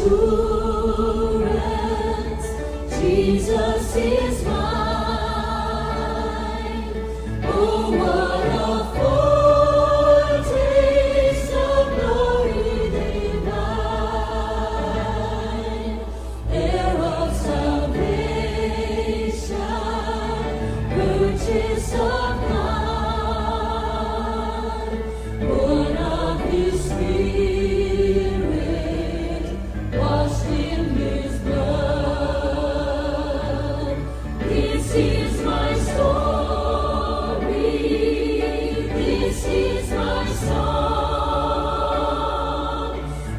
assurance, Jesus is mine. Oh, what a foretaste of glory divine, heir of salvation, purchase of God, born of His Spirit, washed in His blood. This is my story, this is my song,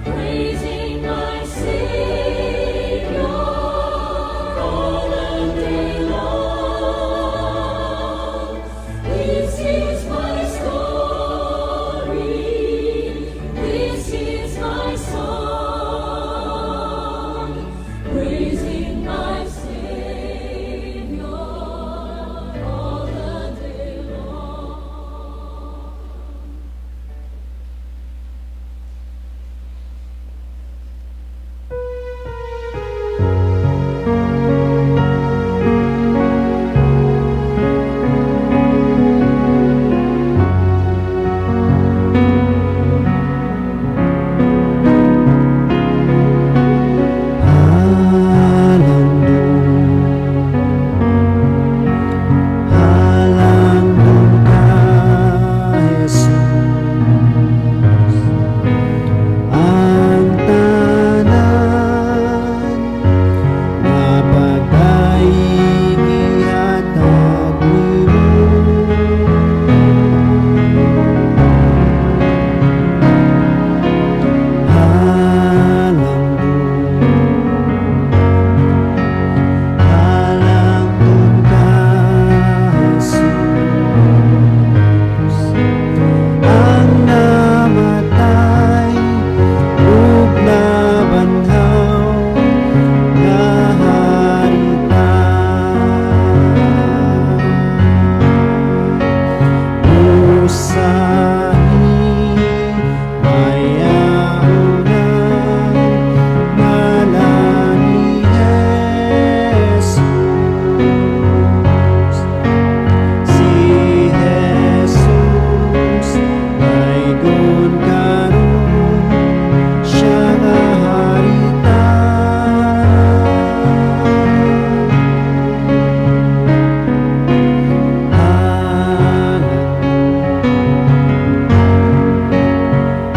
praising my Savior all the day long. This is my story, this is my song, praising my Savior all the day long. Halangdong ka, Jesus, ang tanan na pagdaig ihatag nimo. Halangdong ka, Jesus, ang namatay ug nabanhaw nga harita. Usahi mayaunan ngalan ni Jesus. Si Jesus maygon karon siya nga harita.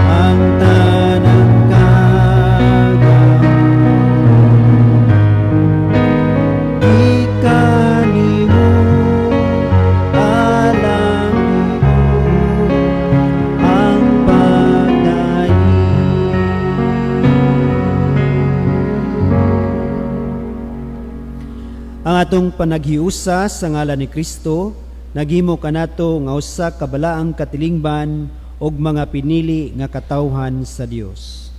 Ang tanang kagaw ikanimo, alam nimo ang pagdaig. Ang atong panaghiusa sa ngalan ni Kristo naghimo kanato nga usa ka balaang katilingban og mga pinili nga katawhan sa Dios.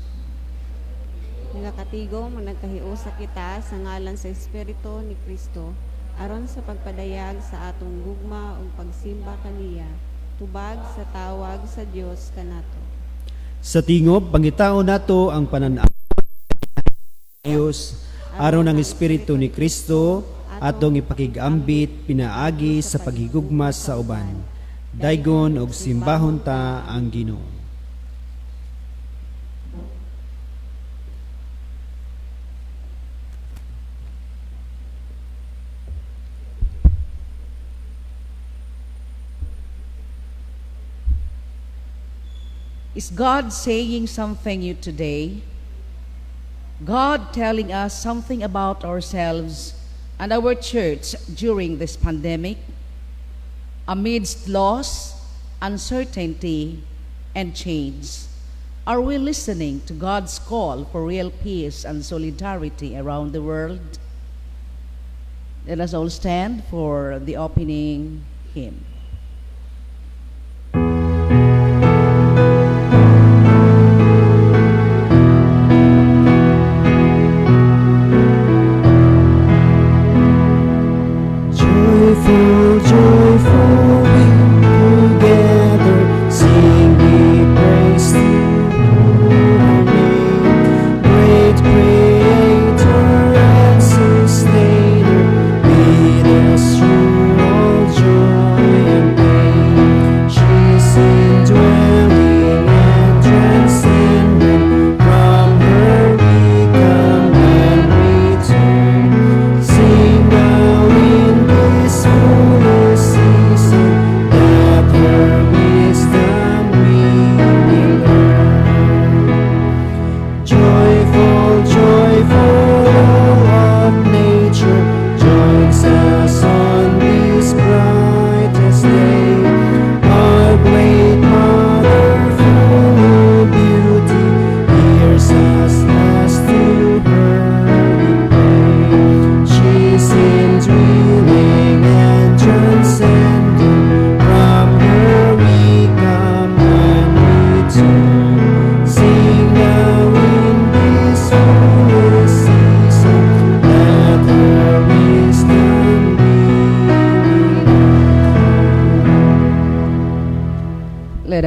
Nga katigo nagkahiusa kita sa ngalan sa Espiritu ni Kristo aron sa pagpadayag sa atong gugma ug pagsimba kaniya tubag sa tawag sa Dios kanato. Sa tingob pangitaon nato ang panan-aw sa Dios aron ang Espiritu ni Kristo atong ipakigambit pinaagi sa paghigugma sa uban. Daygon og simbahon ta ang Ginoo. Is God saying something you today? God telling us something about ourselves and our church during this pandemic? Amidst loss, uncertainty, and change, are we listening to God's call for real peace and solidarity around the world? Let us all stand for the opening hymn. Joyful, joyful, we together sing we praise to your name. Great, great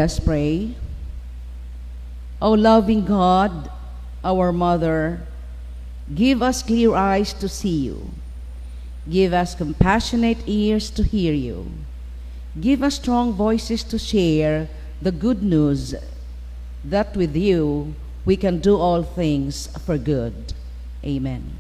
us pray. O loving God, our Mother, give us clear eyes to see you. Give us compassionate ears to hear you. Give us strong voices to share the good news that with you we can do all things for good. Amen.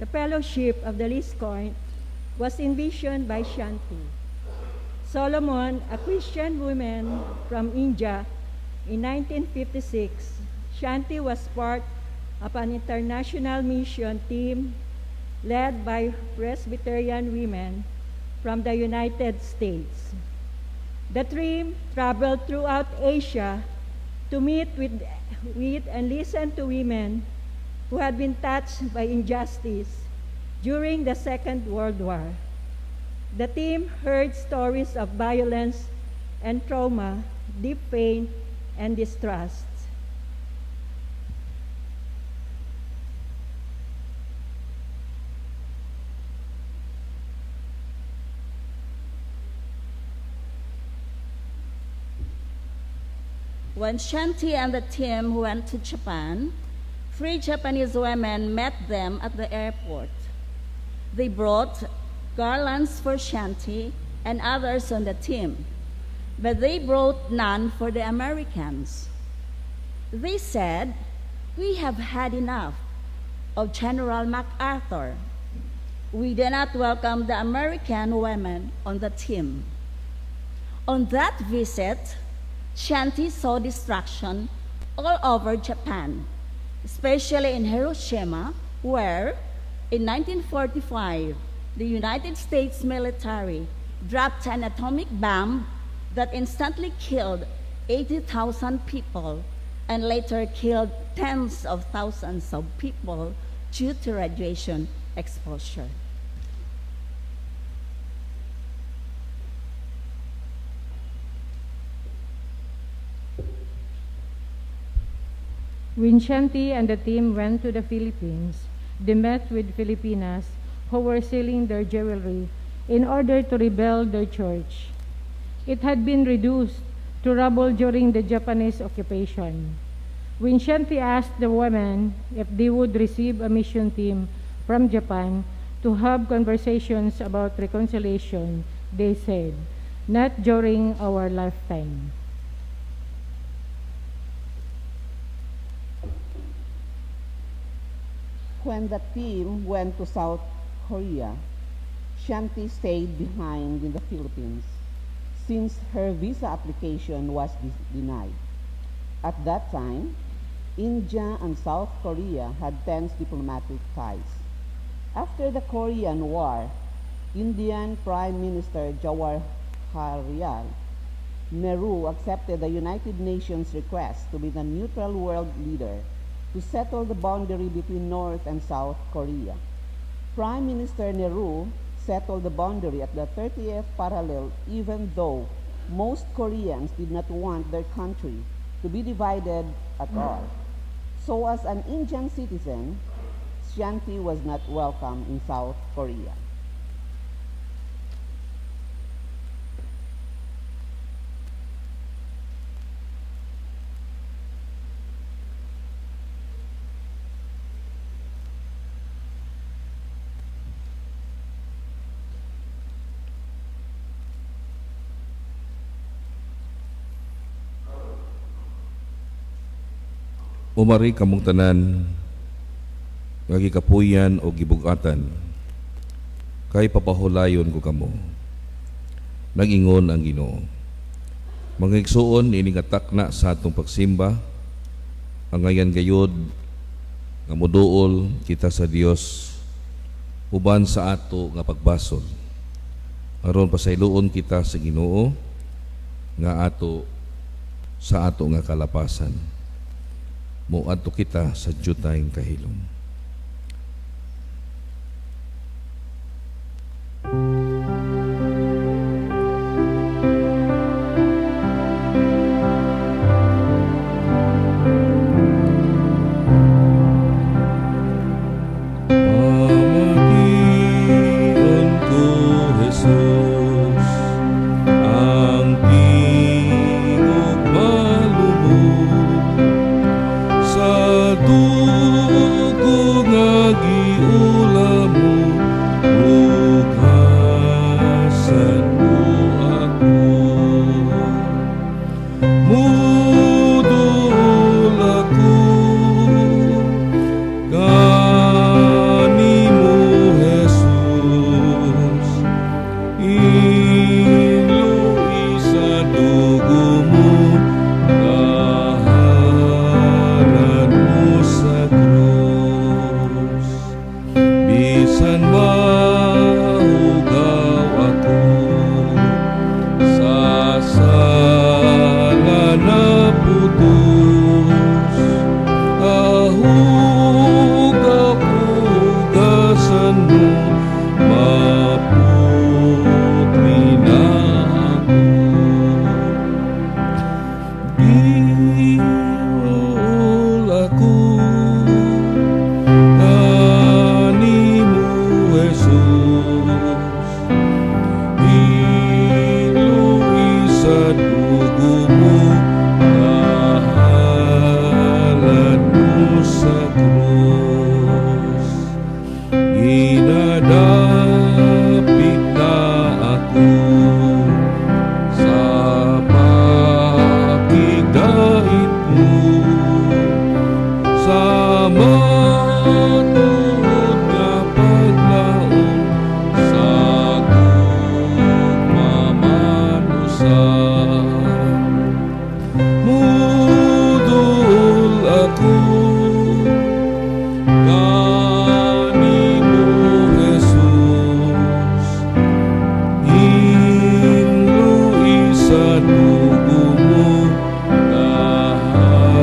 The fellowship of the least coin was envisioned by Shanti. Solomon, a Christian woman from India, in 1956, Shanti was part of an international mission team led by Presbyterian women from the United States. The team traveled throughout Asia to meet with and listen to women who had been touched by injustice during the Second World War. The team heard stories of violence and trauma, deep pain, and distrust. When Shanti and the team went to Japan, 3 Japanese women met them at the airport. They brought garlands for Shanti and others on the team, but they brought none for the Americans. They said, "We have had enough of General MacArthur. We do not welcome the American women on the team." On that visit, Shanti saw destruction all over Japan, especially in Hiroshima, where, in 1945, the United States military dropped an atomic bomb that instantly killed 80,000 people and later killed tens of thousands of people due to radiation exposure. When Shanti and the team went to the Philippines, they met with Filipinas who were selling their jewelry in order to rebuild their church. It had been reduced to rubble during the Japanese occupation. When Shanti asked the women if they would receive a mission team from Japan to have conversations about reconciliation, they said, "Not during our lifetime." When the team went to South Korea, Shanti stayed behind in the Philippines since her visa application was denied. At that time, India and South Korea had tense diplomatic ties. After the Korean War, Indian Prime Minister Jawaharlal Nehru accepted the United Nations request to be the neutral world leader to settle the boundary between North and South Korea. Prime Minister Nehru settled the boundary at the 30th parallel even though most Koreans did not want their country to be divided at all. So as an Indian citizen, Shanti was not welcome in South Korea. Umari kamong tanan nga gikapuyan o gibugatan kay papahulayon ko kamo. Nag-ingon ang Ginoo. Mga igsuon, iningatak na sa atong pagsimba, ang ngayon gayod, nga muduol kita sa Dios uban sa ato nga pagbasol. Aron pasayloon kita sa Ginoo nga ato sa ato nga kalapasan. Muadto kita sa jutayng kahilom. Pamatian ko, Jesus, ang tingog malubog sa dugo nga giula mo, hugasan mo ako. Mudul ako kanimo, Jesus, iluwi sa dugo mo, kahalan mo sa krus. Bisan mahugaw ako sa sala na putos, hugasan mo, maputli na ako. Biol ako kanimo, Jesus, iluwi sa dugo mo, kahalan mo sa krus. Ginadapit na ako sa pakigdait mo, sa matuod nga paglaom, sa gugmamanusan. Mudul ako kanimo, Jesus, iluwi sa dugo mo, kahalan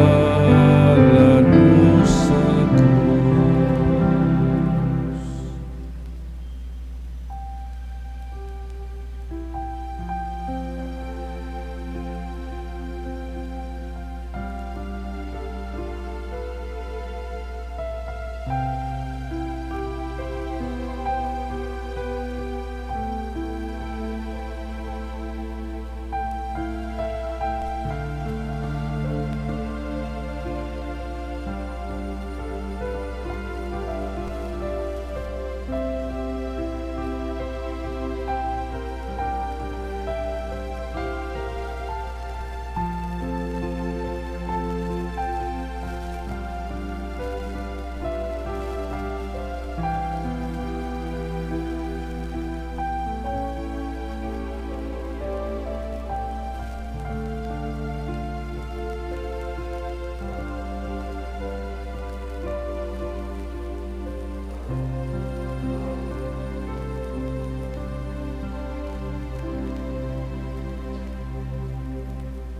mo sa krus.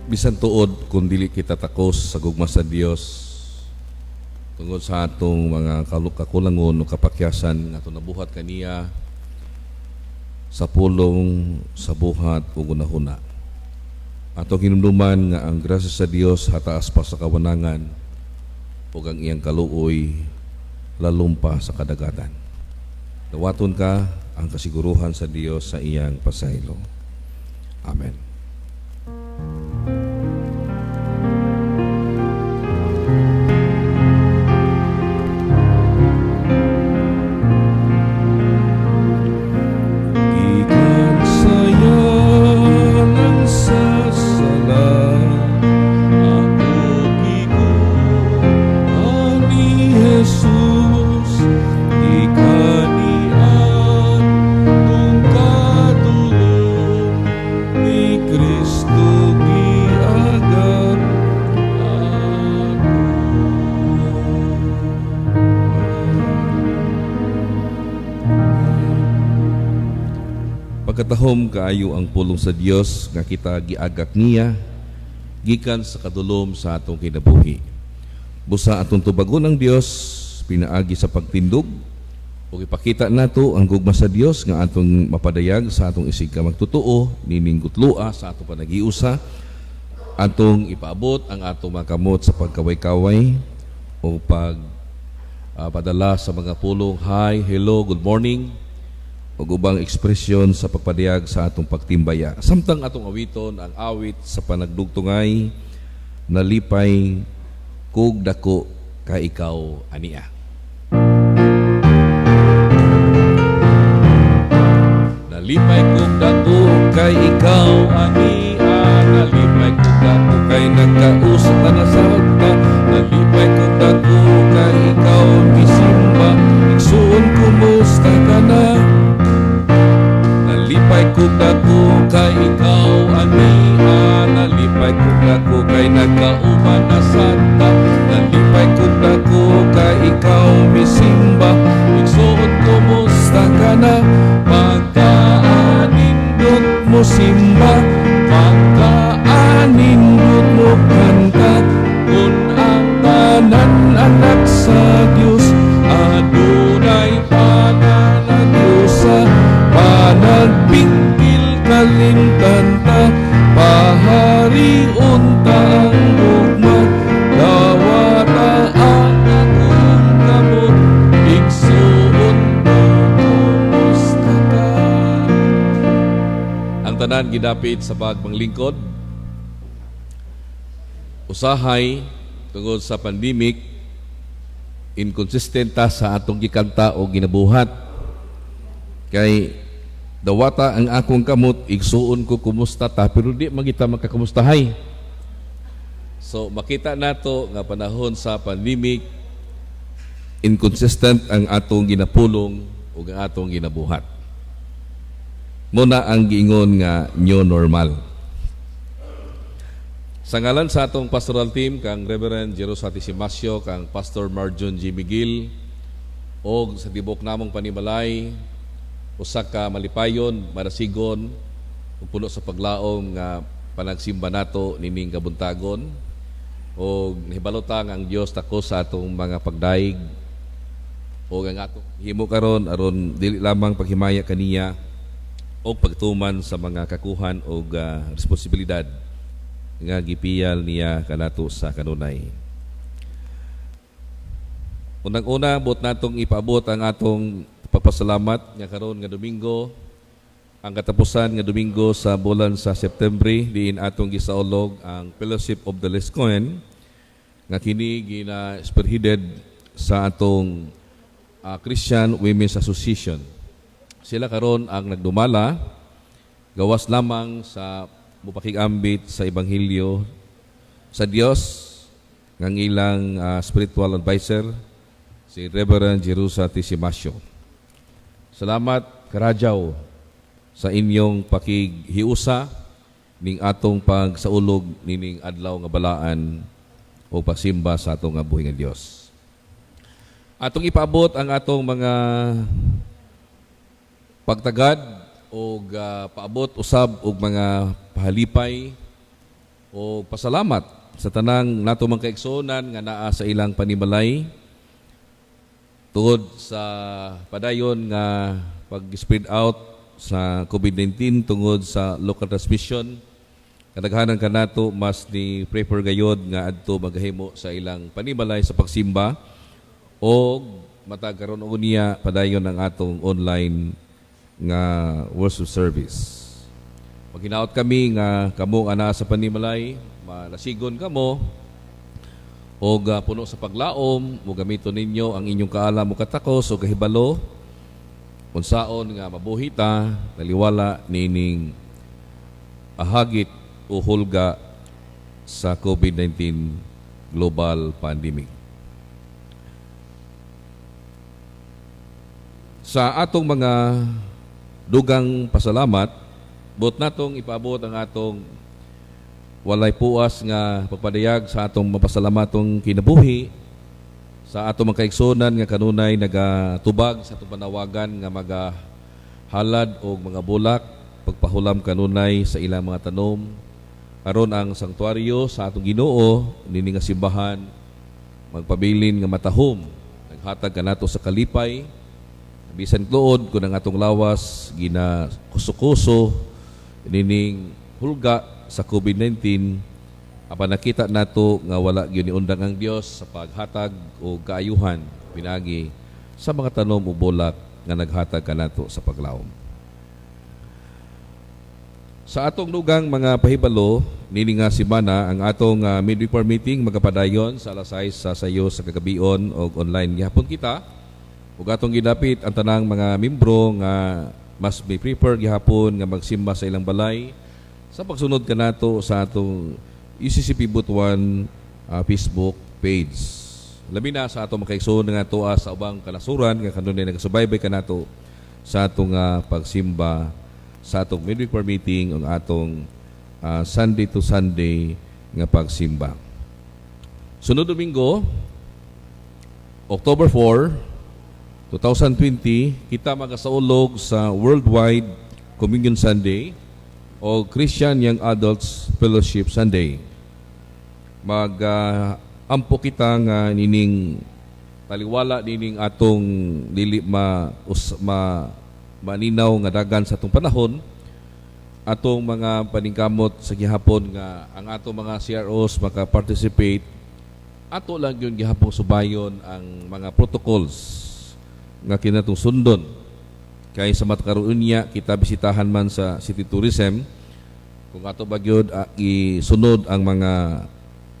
Bisan tuod kung dili kita takos sa gugma sa Dios tungod sa atong mga kakulangon o kapakyasan nga ato nabuhat kaniya sa pulong, sa buhat o gunahuna. Ato hinumduman nga ang grasya sa Dios hataas pa sa kawanangan o ang iyang kaluoy lalumpa sa kadagatan. Dawaton ka ang kasiguruhan sa Dios sa iyang pasaylo. Amen. Gikan saya ng sasala, ako giguan ni Jesus, ikanian Makatahom kaayo ang pulong sa Dios nga kita giagak niya gikan sa kadulom sa atong kinabuhi. Busa atong tubagon ang Dios pinaagi sa pagtindog ug ipakita nato ang gugma sa Dios nga atong mapadayag sa atong isig ka magtotoo nining gutlua sa atong panagiusa, atong ipaabot ang atong makamot sa pagkaway-kaway o padala sa mga pulong hi, hello, good morning o ubang ekspresyon sa pagpadayag sa atong pagtimbaya. Samtang atong awiton ang awit sa panagdugtungay, nalipay kog dako ka ikaw ania. Nalipay kog dako kay ikaw ania, nalipay kog dako kay nagkausap na sa alta, nalipay kog dako kay ikaw misimba, igsuon kumusta ka na. Nalipay kog dako kay ikaw ania, nalipay kog dako kay nagkauban na santa, nalipay kog dako kay ikaw misimba, igsuon kumusta ka na. Pagkaanindot mo simba, pagkaanindot mo kanta, kung ang tanan anak sa Dios adunay pananagyusa, panagpingkil kalintanta, pahariun ta ang gugma, dawata ang akong kamot, igsuon mo kumusta ka. Ang tanan gidapit sa pagpanglingkod, usahay tungod sa pandemic, inconsistent ta sa atong gikanta o ginabuhat. Kay dawata ang akong kamot, igsuon ko kumusta ta, pero di magita makakumustahay. So makita nato nga panahon sa pandemic, inconsistent ang atong ginapulong o ang atong ginabuhat. Muna ang giingon nga new normal. Sa ngalan sa atong pastoral team, kang Reverend Jerusati Simasio, kang Pastor Marjon G. Miguel, o sa tibok namong panimalay, usa ka malipayon, marasigon, ug puno sa paglaom nga panagsimba nato nining kabuntagon, o nahibalotang ang Dios tako sa atong mga pagdaig, o ang atong himo karon aron dili lamang paghimaya kaniya o pagtuman sa mga kakuhan o responsibilidad nga gipiyal niya kanato sa kanunay. Unang-una, buot natong ipaabot ang atong pagpasalamat nga karon nga Domingo, ang katapusan nga Domingo sa bulan sa September, diin atong gisaulog ang Fellowship of the Lescoen nga kini gina-spearheaded sa atong Christian Women's Association. Sila karon ang nagdumala gawas lamang sa mupakig-ambit sa Ebanghelyo sa Dios ng ilang spiritual advisor, si Reverend Jerusati Simasio. Salamat Karajaw sa inyong pakighiusa ning atong pagsaulog nining adlaw nga balaan o pasimba sa atong buhi nga Dios. Atong ipaabot ang atong mga pagtagad o paabot usab og mga pahalipay o pasalamat sa tanang nato mga kaigsuonan nga naa sa ilang panimalay tungod sa padayon nga pag-spread out sa COVID-19 tungod sa local transmission. Kadaghanan kanato mas ni prefer gayod nga adto maghimo sa ilang panimalay sa pagsimba o matag karon unya padayon ang atong online nga worship service. Maghinaot kami nga kamo ana sa panimalay, malasigon kamo o puno sa paglaom, mo gamiton ninyo ang inyong kaalam o katakos o kahibalo unsaon nga mabuhita naliwala nining ahagit o hulga sa COVID-19 global pandemic. Sa atong mga dugang pasalamat, buot natong ipaabot ang atong walay puas nga pagpadayag sa atong mapasalamatong kinabuhi sa atong mga kaigsuonan nga kanunay nagatubag sa atong panawagan nga magahalad o mga bulak pagpahulam kanunay sa ilang mga tanom aron ang sanktuaryo sa atong Ginoo nini nga simbahan magpabilin nga matahom naghatag kanato sa kalipay bisan tuod kun ang atong lawas gina kuso-kuso nining hulga sa COVID-19 apan nakita nato nga wala gyud ni undang ang Dios sa paghatag o kaayuhan pinagi sa mga tanom o bulak nga naghatag kanato sa paglaom. Sa atong dugang mga pahibalo, nini nga semana ang atong midweek meeting magapadayon sa alas 6 sa sayo sa kagabion o online gihapon kita. Ug atong gidapit ang tanang mga membro nga mas may prepare gihapon nga magsimba sa ilang balay sa pagsunod kanato sa atong UCCP Butuan Facebook page. Labi na sa atong makaigsoon nga tuwa sa ubang kanasuran nga kanunay nagasubaybay kanato sa atong pagsimba sa atong midweek meeting ang atong Sunday to Sunday nga pagsimba. Sunod Domingo, October 4, 2020, kita magasaulog sa Worldwide Communion Sunday o Christian Young Adults Fellowship Sunday. Ampo kita nga nining taliwala nining atong dili maninaw nga dagan sa atong panahon atong mga paningkamot sa gihapon nga ang atong mga CROs maka-participate ato lang yun gihapon subayon ang mga protocols nga kinatong sundon kay sa matkaroon niya kita bisitahan man sa city tourism kung ato ba gyud isunod ang mga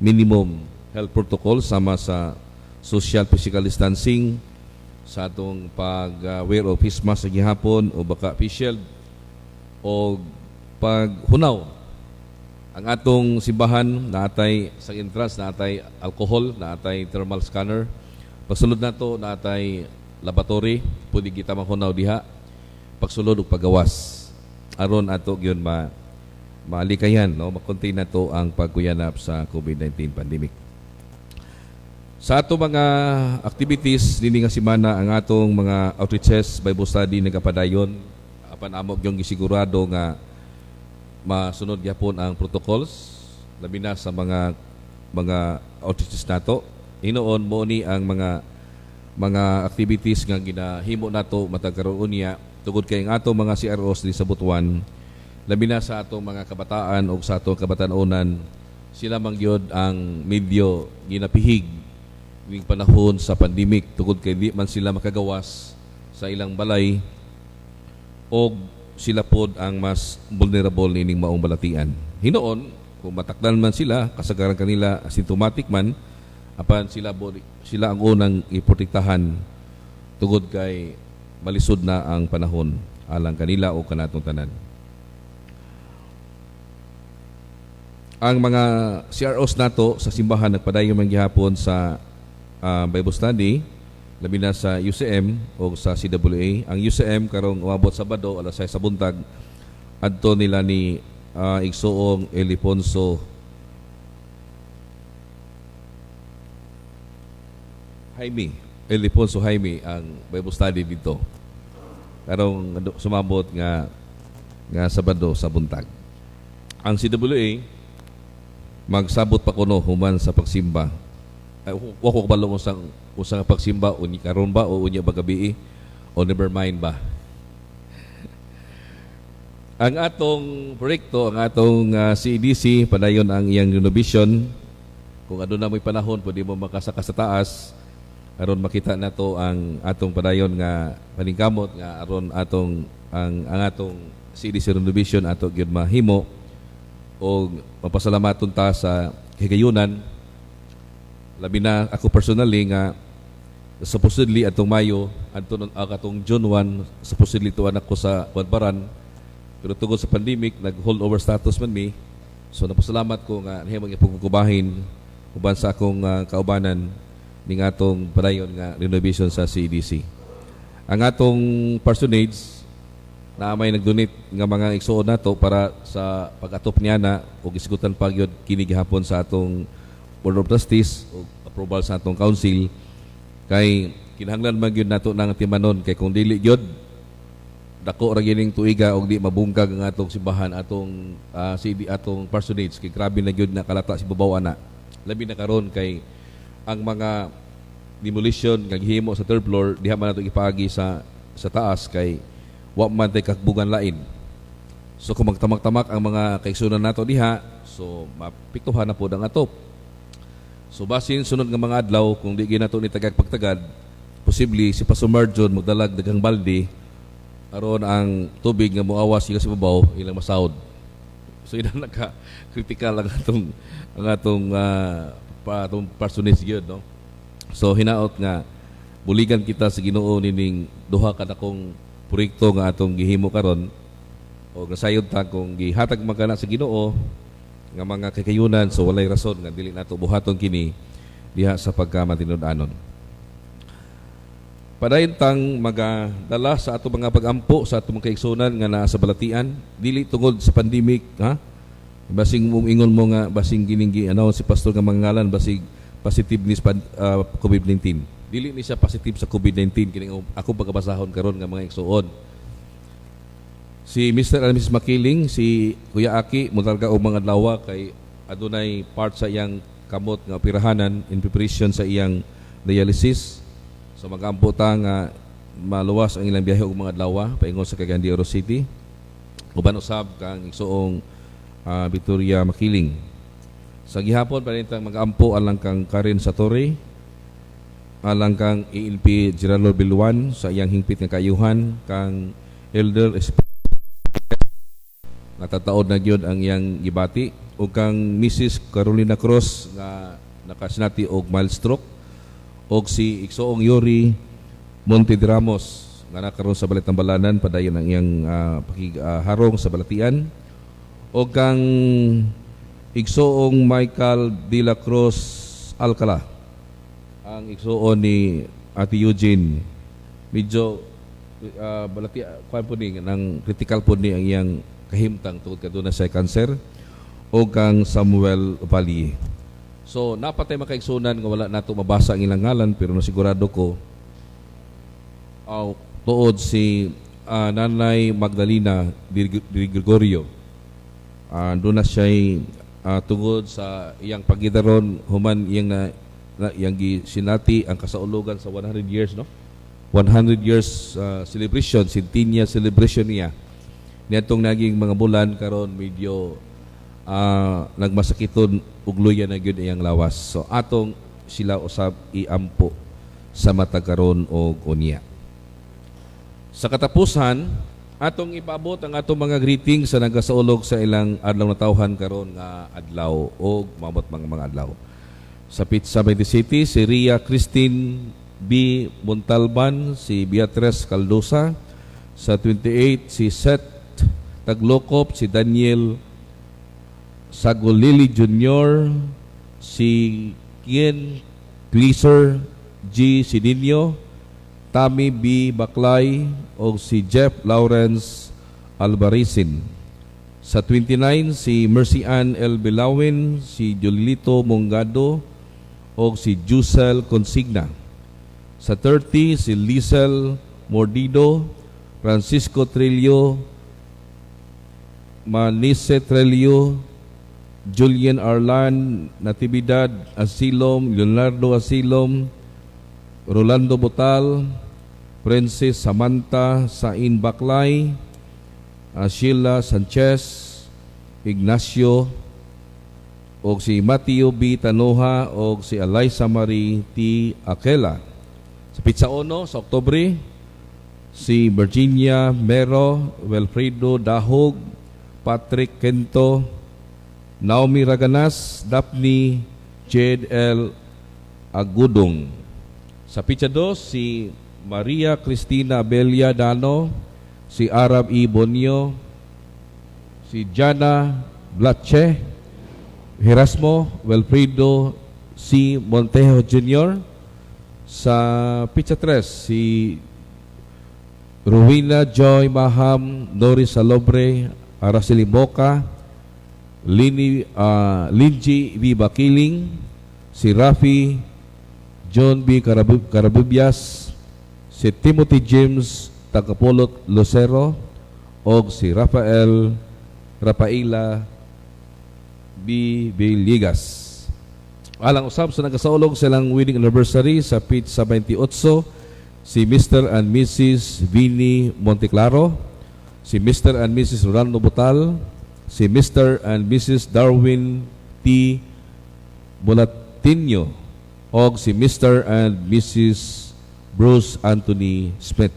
minimum health protocol sama sa social physical distancing sa atong pag-wear of face mask sa gihapon o baka face shield o paghunaw. Ang atong simbahan naatay sa entrance naatay alcohol, naatay thermal scanner. Pagsulod nato naatay laboratory, pwede kita mahunaw diha. Pagsulod og pagawas aron ato gyud maalikayan no makontain nato ang pagkuyanap sa COVID-19 pandemic. Sa ato mga activities nini nga semana ang atong mga outreaches Bible study nagapadayon apan amo gyud gisigurado nga masunod gyapon ang protocols labi na sa mga outreaches nato. Hinoon mo ni ang mga activities nga ginahimo nato matag karon unya tungod kay ang atong mga CROs di sa Butuan labi na sa atong mga kabataan o sa atong kabatan-onan sila man gyud ang medyo ginapihig ng panahon sa pandemic tungod kay di man sila makagawas sa ilang balay o sila pod ang mas vulnerable nining maong balatian. Hinoon kung matakdan man sila kasagaran kanila asymptomatic man apan sila ang unang iprotektahan tungod kay malisod na ang panahon alang kanila o kanatong tanan. Ang mga CROs nato sa simbahan nagpadayon man gihapon sa Bible study labi na sa UCM o sa CWA. Ang UCM karong umabot Sabado alas 6 sa buntag adto nila ni Igsoong Eliponso Jaime ang Bible study dito. Karong sumabot nga Sabado sa buntag. Ang CWA magsabot pa kuno human sa pagsimba. Wako kabalo usang pagsimba unya karon ba o unya ba gabi o never mind ba. Ang atong proyekto, ang atong CEDC padayon ang iyang renovation. Kung aduna mo'y panahon pwede mo makasaka sa taas aron makita nato ang atong padayon nga paningkamot nga aron ang atong CEDC renovation ato gyud mahimo o mapasalamaton ta sa higayunan. Labi na ako personally nga supposedly atong Mayo atong June 1 supposedly tuwan ako sa Wadbaran pero tungod sa pandemic nag holdover status man mi so napasalamat ko nga nahimong ipagkubahin uban sa akong kaubanan ning atong padayon nga renovation sa CEDC. Ang atong parsonage na may nagdonate nga mga igsoon nato para sa pag-atop niya na o gisgutan pa gyud kini gihapon sa atong Board of Trustees o approval sa atong council kay kinahanglan man gyud nato nang timanon kay kung dili gyud dako ra gining tuiga og di mabungkag ang atong simbahan atong atong parsonage kay grabe na gyud na kalata si babaw ana. Labi na karon kay ang mga demolition nga gihimo sa third floor diha man nato ipagi sa taas kay wa man tay kakbugan lain. So kung magtamak-tamak ang mga kaigsunan nato diha, so mapiktuhan na pod ang atop. So basin sunod nga mga adlaw kung di gyud nato ni tagag pagtagad, posible si Pastor Marjon magdalag daghang balde aron ang tubig nga moawas sila sa babaw ilang masahod. So ina naka-critical ang atong parsonage gyud, no. So hinaot nga buligan kita sa Ginoo nining duha ka dakong proyekto nga atong gihimo karon o nasayod ta kung gihatag magana sa Ginoo nga mga kakayunan, so walay rason nga dili nato buhaton kini diha sa pagkamatinud-anon. Padayon tang magadala sa ato mga pagampo sa ato mga kaigsunan nga naa sa balatian, dili tungod sa pandemic, ha? Basing ingon mo nga basing gining si pastor nga mangalan basig positive ni COVID-19. Dili ni siya positive sa COVID-19 kini ako pagkabasahon karon nga mga igsuon. Si Mr. and Mrs. Makiling, si Kuya Aki mutarga og mga adlaw kay adunay part sa iyang kamot nga operahanan in preparation sa iyang dialysis. So mag-ampo ta nga maluwas ang ilang biyahe og mga adlaw paingon sa Cagayan de Oro City. Uban usab kang igsuong Victoria Makiling. Sa gihapon panitang mag-ampo alang kang Karen Satori, alang kang ELP Gerardo Bilwan sa iyang hingpit nga kayuhan, kang Elder natataod na gyud ang iyang gibati, ug kang Mrs. Carolina Cruz nga nakasinati og mild stroke, og si igsuong Yuri Monte de Ramos nga nakaroon sa Balit-Tambalanan padayon ang iyang harong sa balatian, og kang igsuong Michael de la Cruz Alcala, ang igsuon ni Ate Eugene medyo balati kuan po ni nang critical po ni ang iyang kahimtang tungod kaduna sa cancer, o kang Samuel Valley. So napatay makaigsunan nga wala nato mabasa ang ilang ngalan pero nasigurado ko tuod si Nanay Magdalena de Gregorio. Doon na siya tungod sa iyang pagidaron human iyang iyang sinati ang kasaulugan sa 100 years, no? 100 years celebration, centennial celebration niya. Niadtong naging mga bulan karon medyo nagmasakiton ug luya na gyud iyang lawas. So atong sila usab iampo sa matag karon og unya. Sa katapusan, atong ipaabot ang atong mga greetings sa nagasaulog sa ilang adlaw na tawhan karon nga adlaw o maabot mga adlaw. Sa Pizza Bay City, si Ria Christine B. Montalban, si Beatrice Caldosa. Sa 28, si Seth Taglokop, si Daniel Sagolili Jr., si Kian Gleaser G. Sidinio, Tammy B. Baklay, o si Jeff Lawrence Albarizin. Sa 29, si Mercy Ann L. Bilawin, si Jolito Mongado, o si Jusel Consigna. Sa 30, si Lizel Mordido, Francisco Trillo, Manice Trillo, Julian Arlan Natividad Asilom, Leonardo Asilom, Rolando Botal, Princess Samantha Sain Baklay, Sheila Sanchez, Ignacio, o si Matthew B. Tanoha, o si Eliza Marie T. Aquela. Sa Pizza Ono, sa Oktobre, si Virginia Mero, Wilfredo Dahog, Patrick Kento, Naomi Raganas, Daphne Jed L. Agudong. Sa Pizza 2, si Maria Cristina Belia Dano, si Arab E. Bonio, si Jana Blache, Erasmo Wilfredo C. Montejo Jr. Sa Pizza 3, si Ruina Joy Maham, Doris Salobre, Araceli Boca, Linji V. Bakiling, si Rafi John B. Carabubias, si Timothy James Tagapulot Lucero og si Rafaela B. Villegas. Alang usab sa nagasaulog silang wedding anniversary sa Pizza 28, si Mr. and Mrs. Vinnie Monteclaro, si Mr. and Mrs. Rolando Butal, si Mr. and Mrs. Darwin T. Bulatinho, o si Mr. and Mrs. Bruce Anthony Smith.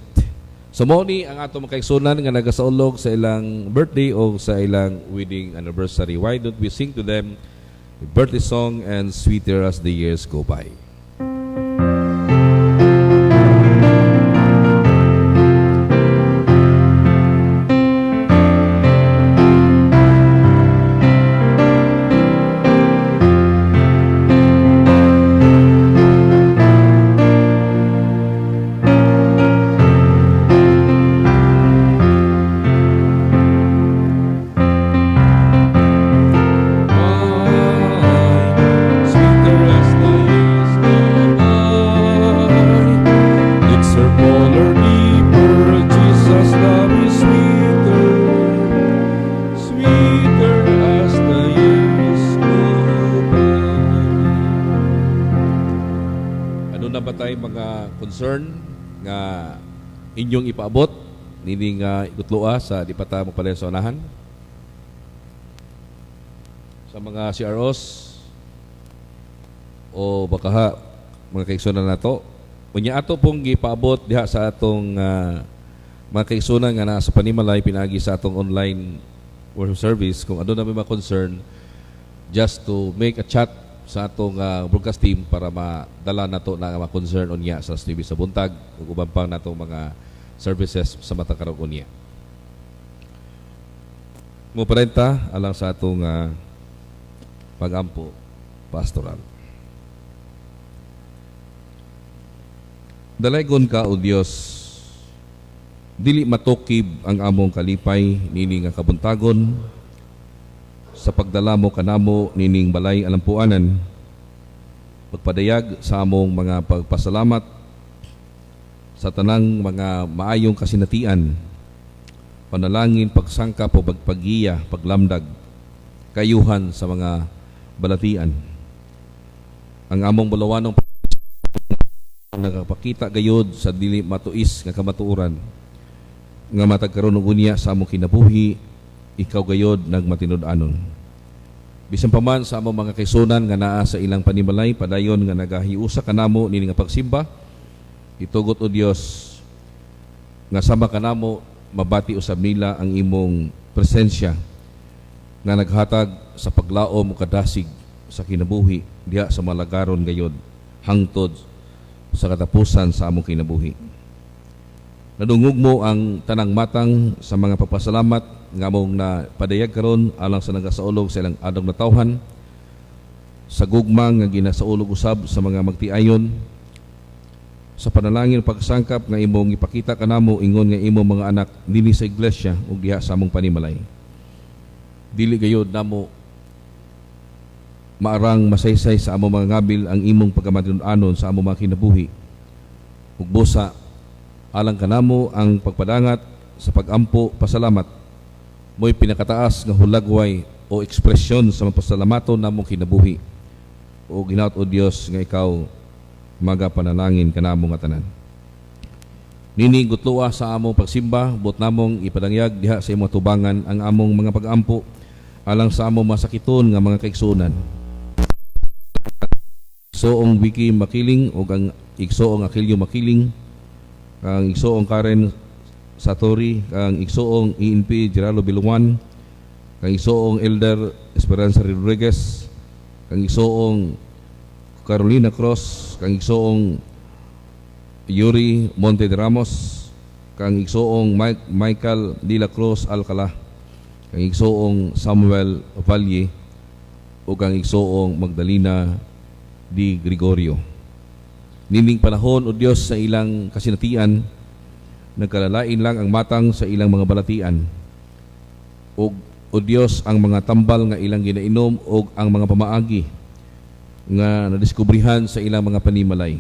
So mao ni ang ato mga kaigsunan nga nagasaulog sa ilang birthday o sa ilang wedding anniversary. Why don't we sing to them a birthday song and Sweeter as the Years Go By? Sweeter as the years go by, it's her fuller, deeper. Jesus' love is sweeter, sweeter as the years go by. Ano na ba tayo mga concern nga inyong ipaabot nini nga ikutlua sa di pa ta magpalayon sa unahan? Sa mga CROs o baka ha, mga kaigsunan nato. Unya ato pong gipaabot diha sa atong mga kaigsunan nga naa sa panimalay pinagi sa atong online worship service kung ano na may mga concern, just to make a chat sa atong broadcast team para madala nato na mga concern unya sa TV sa buntag ug uban pang natong mga services sa matang karon unya. Mo parenta alang sa atong pagampo pastoral. Dalaygon ka o Dios, dili matukib ang among kalipay nini nga kabuntagon sa pagdala mo kanamo nining balay alampuanan, pagpadayag sa among mga pagpasalamat sa tanang mga maayong kasinatian, panalangin, pagsangka, pagpagiya, paglamdag, kayuhan sa mga balatian. Ang among balawanong nagapakita gayod sa dili matuis nga kamatuoran nga matagkaroon og unya sa among kinabuhi, ikaw gayod nagmatinud-anon. Bisan pa man sa among mga kaigsunan nga naa sa ilang panimalay padayon nga nagahiusa kanamo nini nga pagsimba, itugot o Dios nga sama kanamo mabati usab nila ang imong presensya nga naghatag sa paglaom o kadasig sa kinabuhi diha sa malagaron gayod hangtod sa katapusan sa among kinabuhi. Nadungog mo ang tanang matang sa mga papasalamat nga among napadayag karon alang sa nagasaulog sa ilang adlaw na tawhan, sa gugmang nga ginasaulog usab sa mga magtiayon, sa panalangin pagsangkap nga imong ipakita kanamo ingon nga imong mga anak dinhi sa iglesia ug diha sa among panimalay. Dili gayud namo maarang masaysay sa among mga ngabil ang imong pagkamatinud-anon sa among mga kinabuhi. Ug busa alang kanamo ang pagpadangat sa pagampo pasalamat mo'y pinakataas nga hulagway o ekspresyon sa mapasalamaton namong kinabuhi. O ginaot o Dios nga ikaw magapanalangin kanamo nga tanan. Nini gutluwa sa among pagsimba, buot namong ipadangyag diha sa imong tubangan ang among mga pagampo alang sa among masakiton nga mga kaigsunan. Igsoong Wiki Makiling o ang igsoong Akilio Makiling, ang igsoong Karen Satori, ang igsoong ENP Gerardo Biluan, ang igsoong Elder Esperanza Rodriguez, ang igsoong Carolina Cruz, kang igsoong Yuri Monte de Ramos, kang igsoong Michael de la Cruz Alcala, kang igsoong Samuel Valle, o kang igsoong Magdalena di Gregorio. Nining panahon o Dios sa ilang kasinatian, nagkalalain lang ang matang sa ilang mga balatian. O Dios ang mga tambal nga ilang ginainom o ang mga pamaagi nga nadiskubrihan sa ilang mga panimalay.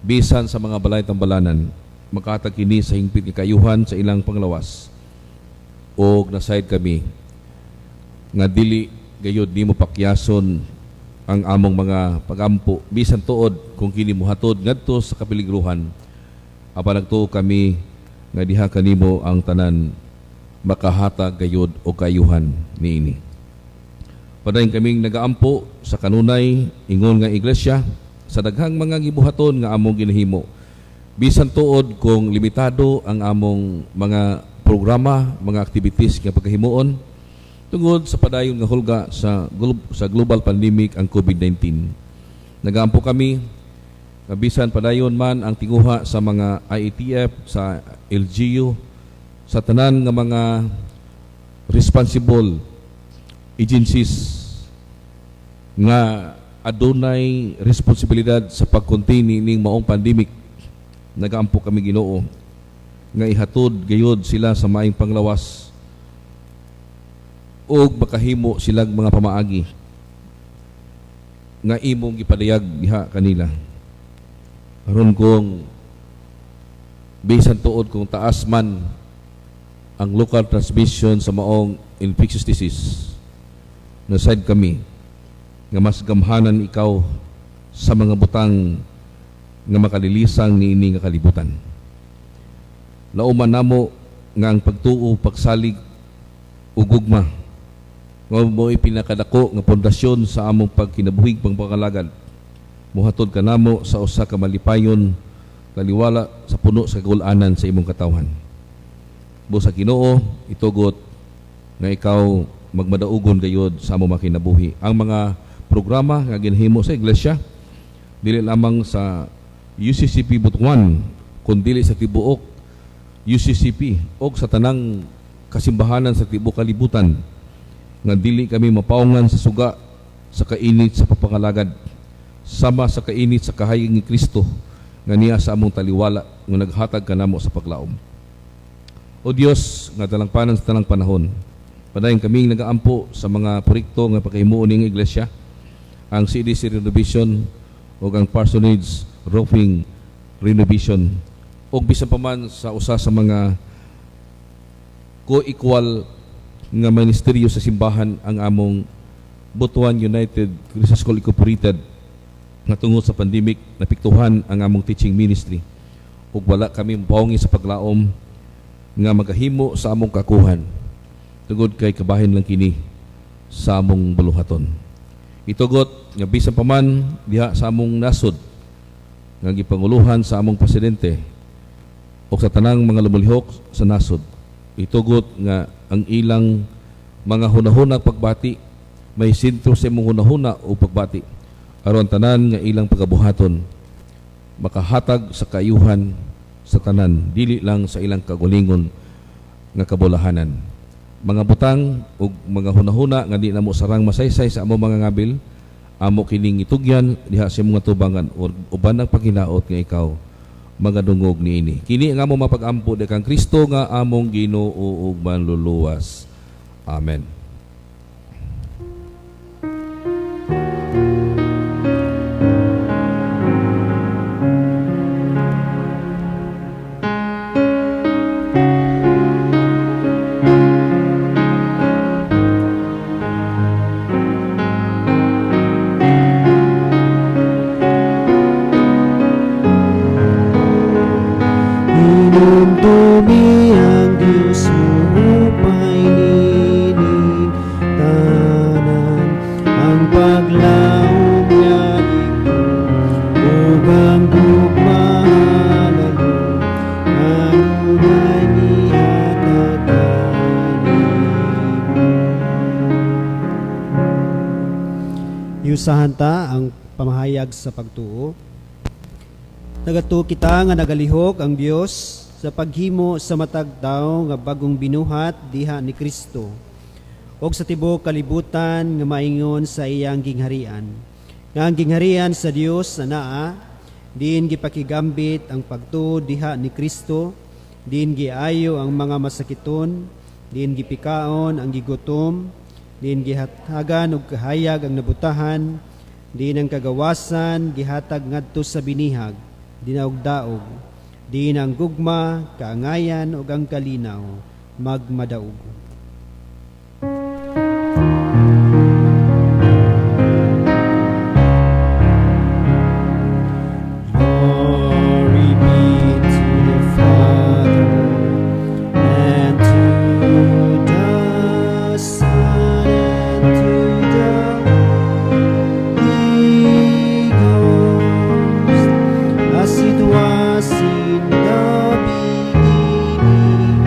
Bisan sa mga balay tambalanan, makahatag kini sa hingpit nga kayuhan sa ilang panglawas. O nasayad kami nga dili gayud nimo pakyason ang among mga pagampo bisan tuod kung kini mohatod ngadto sa kapiligruhan. Apan nagtuo kami nga diha kanimo ang tanan makahatag gayud o kayuhan niini. Padayon kaming nagaampo sa kanunay ingon nga iglesia sa daghang mga gibuhaton nga among ginahimo. Bisan tuod kung limitado ang among mga programa, mga activities nga pagkahimuon tungod sa padayon nga hulga sa global pandemic ang COVID-19. Nagaampo kami bisan padayon man ang tinguha sa mga IETF, sa LGU, sa tanan nga mga responsible agencies nga adunay responsibilidad sa pag-contain ning maong pandemic. Nagaampo kami Ginoo nga ihatod gayud sila sa maayong panglawas ug makahimo silang mga pamaagi nga imong gipadayag diha kanila. Aron kung bisan tuod kung taas man ang local transmission sa maong infectious disease, nasayad kami nga mas gamhanan ikaw sa mga butang nga makalilisang niini nga kalibutan. Lauman namo nga ang pagtuo, pagsalig ug gugma nga mo'y pinakadako nga pundasyon sa among pagkinabuhig pangpangalagad. Muhatod ka namo sa usa ka malipayon kaliwala sa puno sa kagul-anan sa imong katawhan. Busa Ginoo, itugot nga ikaw magmadaugon gayud sa among makinabuhi. Ang mga programa nga ginhimo sa iglesia dili lamang sa UCCP Butuan kundi sa tibuok UCCP o sa tanang kasimbahanan sa tibuok kalibutan nga dili kami mapaungan sa suga sa kainit sa papangalagad sama sa kainit sa kahayag ni Kristo nga niya sa among taliwala nga naghatag kanamo sa paglaom. O Dios nga talangpanan sa tanang panahon, padayon kaming nagaampo sa mga proyekto nga pagkahimuon ning iglesia, ang CDC renovation o ang parsonage roofing renovation o bisan pa man sa usa sa mga co-equal nga ministeryo sa simbahan ang among Butuan United Christian School Incorporated nga tungod sa pandemic napiktuhan ang among teaching ministry ug wala kami mapaungi sa paglaom nga magahimo sa among kakuhan tungod kay kabahin lang kini sa among buluhaton. Itugot nga bisan pa man diha sa among nasod nga gipanguluhan sa among presidente o sa tanang mga lumulihok sa nasod. Itugot nga ang ilang mga hunahuna pagbati may sentro sa imong hunahuna o pagbati aron tanan nga ilang pagabuhaton makahatag sa kayuhan sa tanan dili lang sa ilang kagulingon nga kabulahanan. Mga butang ug mga hunahuna nga di namo sarang masaysay sa among mga ngabil amo kining itugyan diha sa mga tubangan uban ang paghinaot nga ikaw magadungog niini. Kini nga among mapag-ampo kang Kristo nga among Ginoo ug manluluwas. Amen. Inumdumi ang Diyos mo upay nining tanan ang paglaom niya iko ug ang gugmahalalo kanunay nihatag kanimo. Yusahan ta ang pamahayag sa pagtuo. Nagatuo kita nga nagalihok ang Dios sa paghimo sa matag tawo nga bagong binuhat diha ni Kristo og sa tibuok kalibutan nga maingon sa iyang gingharian. Nga ang gingharian sa Dios na naa diin gipakigambit ang pagtuo diha ni Kristo, diin giayo ang mga masakiton, diin gipikaon ang gigutom, diin gihatagan og kahayag ang nabutahan, diin ang kagawasan gihatag ngadto sa binihag, dinaog-daog, Diin ang gugma, kaangayan ug ang kalinaw magmadaog. Glory be to the Father and to the Son and to the Holy Ghost, as it was in the beginning,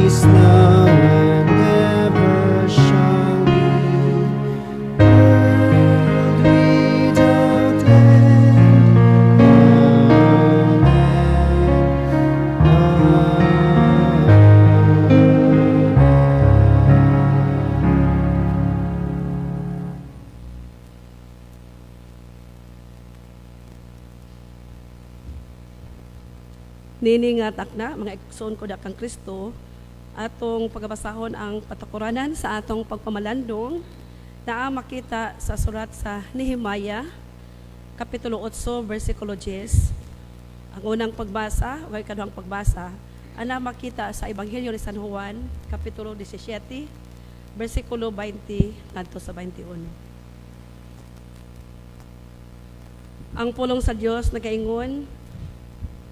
is now and ever shall be, world without end. Nini nga takna, mga ikson ko dakang Kristo, atong pagbasahon ang patakuranan sa atong pagpamalandong na makita sa surat sa Nehemiah, Kapitulo 8, versikulo 10. Ang unang pagbasa, o ikaduhang pagbasa, ana makita sa Ebanghelyo ni San Juan, Kapitulo 17, versikulo 20 ngadto sa 21. Ang pulong sa Dios nagaingon,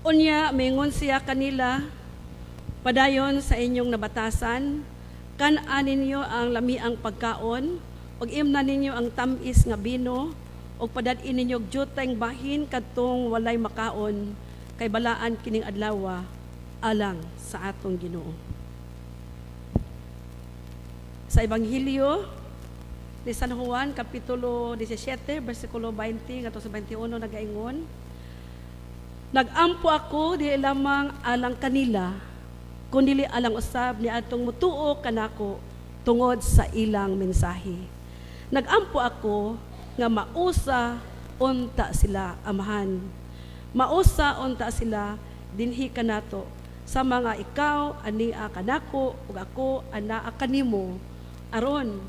unya, mingon siya kanila, padayon sa inyong nabatasan, kan-anin ninyo ang lamiang pagkaon, ug imna ninyo ang tamis nga bino, ug padad-in ninyo juteng bahin kadtong walay makaon, kay balaan kining adlaw alang sa atong Ginoo. Sa Ebanghelyo ni San Juan, Kapitulo 17, versikulo 20 ngadto sa 21 nagaingon, nagampo ako di lamang alang kanila, kundi alang usab ni atong mutuo kanako tungod sa ilang mensahe. Nagampo ako nga mausa unta sila amahan. Mausa unta sila dinhi kanato sa mga ikaw ania kanako ug ako anaa kanimo, aron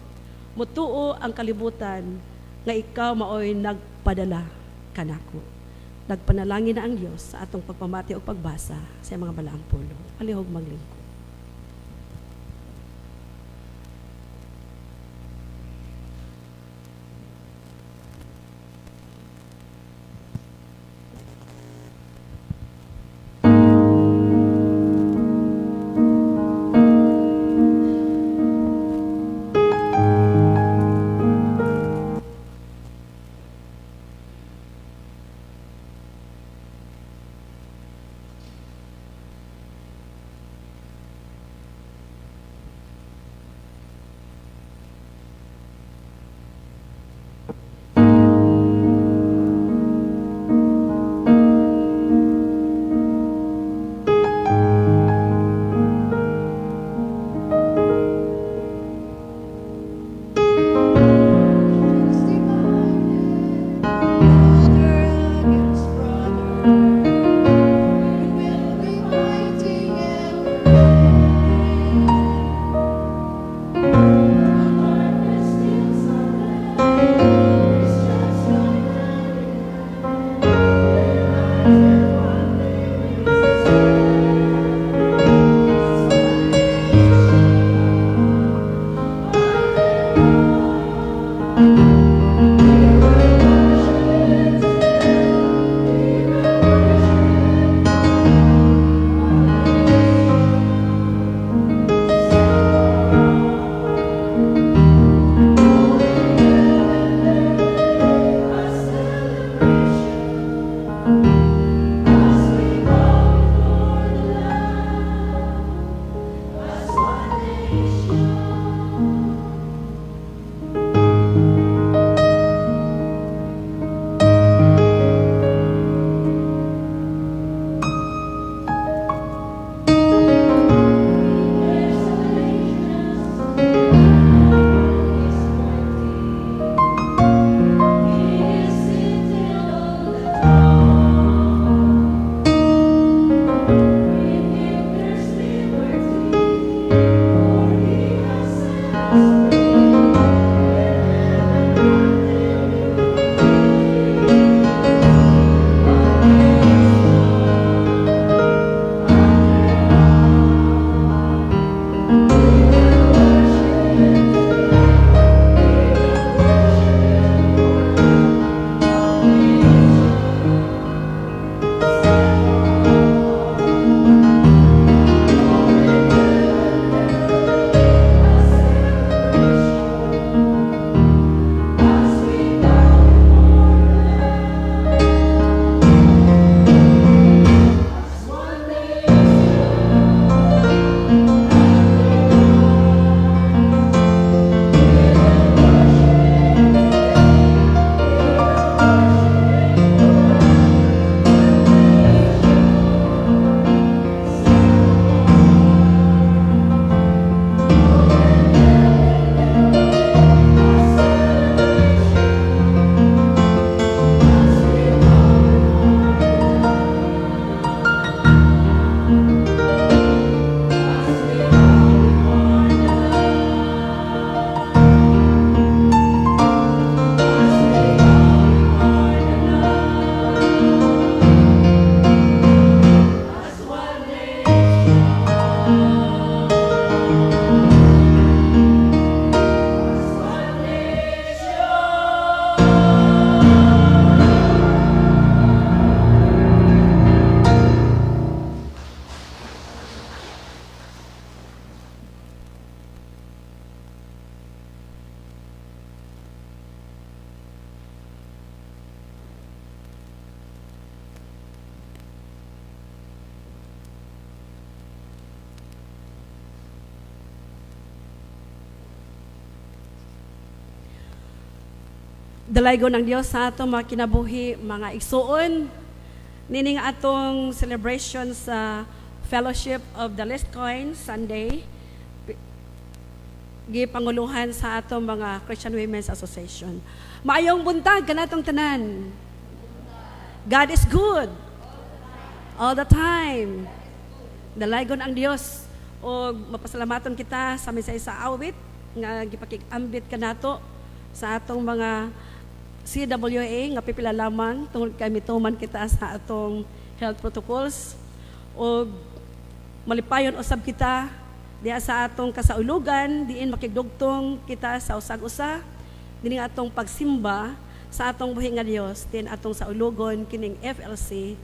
mutuo ang kalibutan nga ikaw maoy nagpadala kanako. Nagpanalangin na ang Diyos sa atong pagpamati o pagbasa sa mga balaang pulo. Palihog maglingkod. Dalaygo ng Dios sa ato mga kinabuhi, mga igsuon, nining atong celebration sa Fellowship of the Least Coin Sunday, gipanguluhan sa atong mga Christian Women's Association. Maayong buntag kanatong tanan. God is good all the time. Dalaygon ang Dios o mapasalamaton kita sa misay sa awit nga gipakig-ambit kanato sa atong mga CWA nga pipila lamang tungod kay mituman kita sa atong health protocols o malipayon usab kita diha sa atong kasaulugan diin makigdugtong kita sa usag-usa dinhi atong pagsimba sa atong buhi nga Dios din atong saulugon kining FLC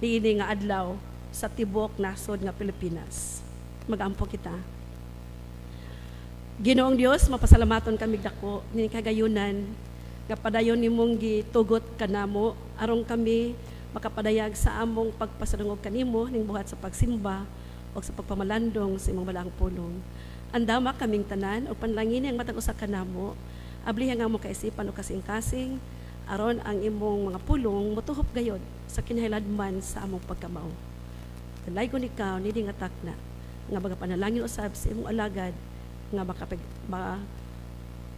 diini nga adlaw sa tibok nasod nga Pilipinas. Magampo kita. Ginoong Dios, mapasalamaton kami dako ni kagayunan nga padayon nimong gitugot kanamo aron kami makapadayag sa among pagpasadungog kanimo ning buhat sa pagsimba o sa pagpamalandong sa imong balaang pulong. Andama kaming tanan o panlangin ang matag usa kanamo ablihan nga mo kaisipan o kasing-kasing aron ang imong mga pulong motuhop gayod sa kinahanglan sa among pagkamao. Dalaygon ikaw ni nga takna nga magapanalangin usab sa imong alagad nga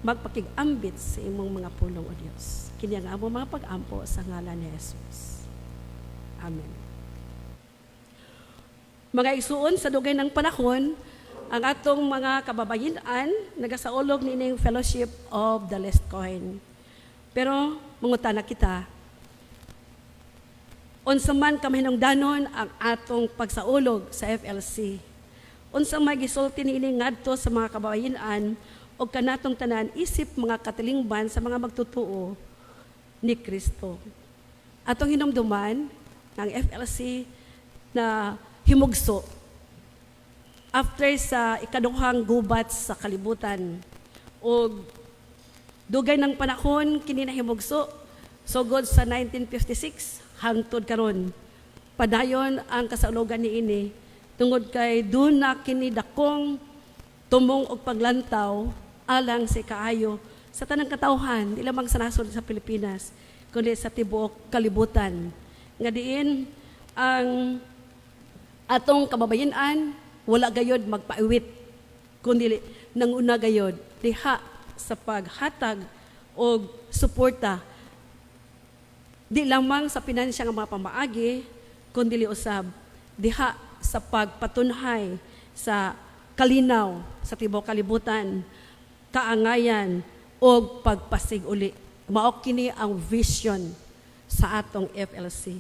magpakig-ambit sa imong mga pulong o Dios. Kini ang among mga pag-ampo sa ngalan ni Jesus. Amen. Mga igsuon sa dugay ng panahon, ang atong mga kababayan nagasaulog nining Fellowship of the Least Coin. Pero mangutana kita, unsa man kamahinungdanon ang atong pagsaulog sa FLC? Unsa may gisulti niini ngadto sa mga kababayan o kanatong tanan isip mga katilingban sa mga magtutuo ni Kristo. Atong hinumduman ng FLC na himugso after sa ikaduhang gubat sa kalibutan o dugay ng panahon kini na himugso sugod sa 1956 hangtod karon padayon ang kasaulogan niini tungod kay duna kini dakong tumong og paglantaw alang sa kaayo sa tanang katawhan, di lamang sa nasod sa Pilipinas, kundi sa tibuok kalibutan. Nga diin, ang atong kababayan wala gayod magpaiwit, kundi nanguna gayod, diha sa paghatag o suporta, di lamang sa pinansya nga mga pamaagi, kundi usab, diha sa pagpatunhay sa kalinaw sa tibuok kalibutan, kaangayan o pagpasig uli. Mao kini ang vision sa atong FLC.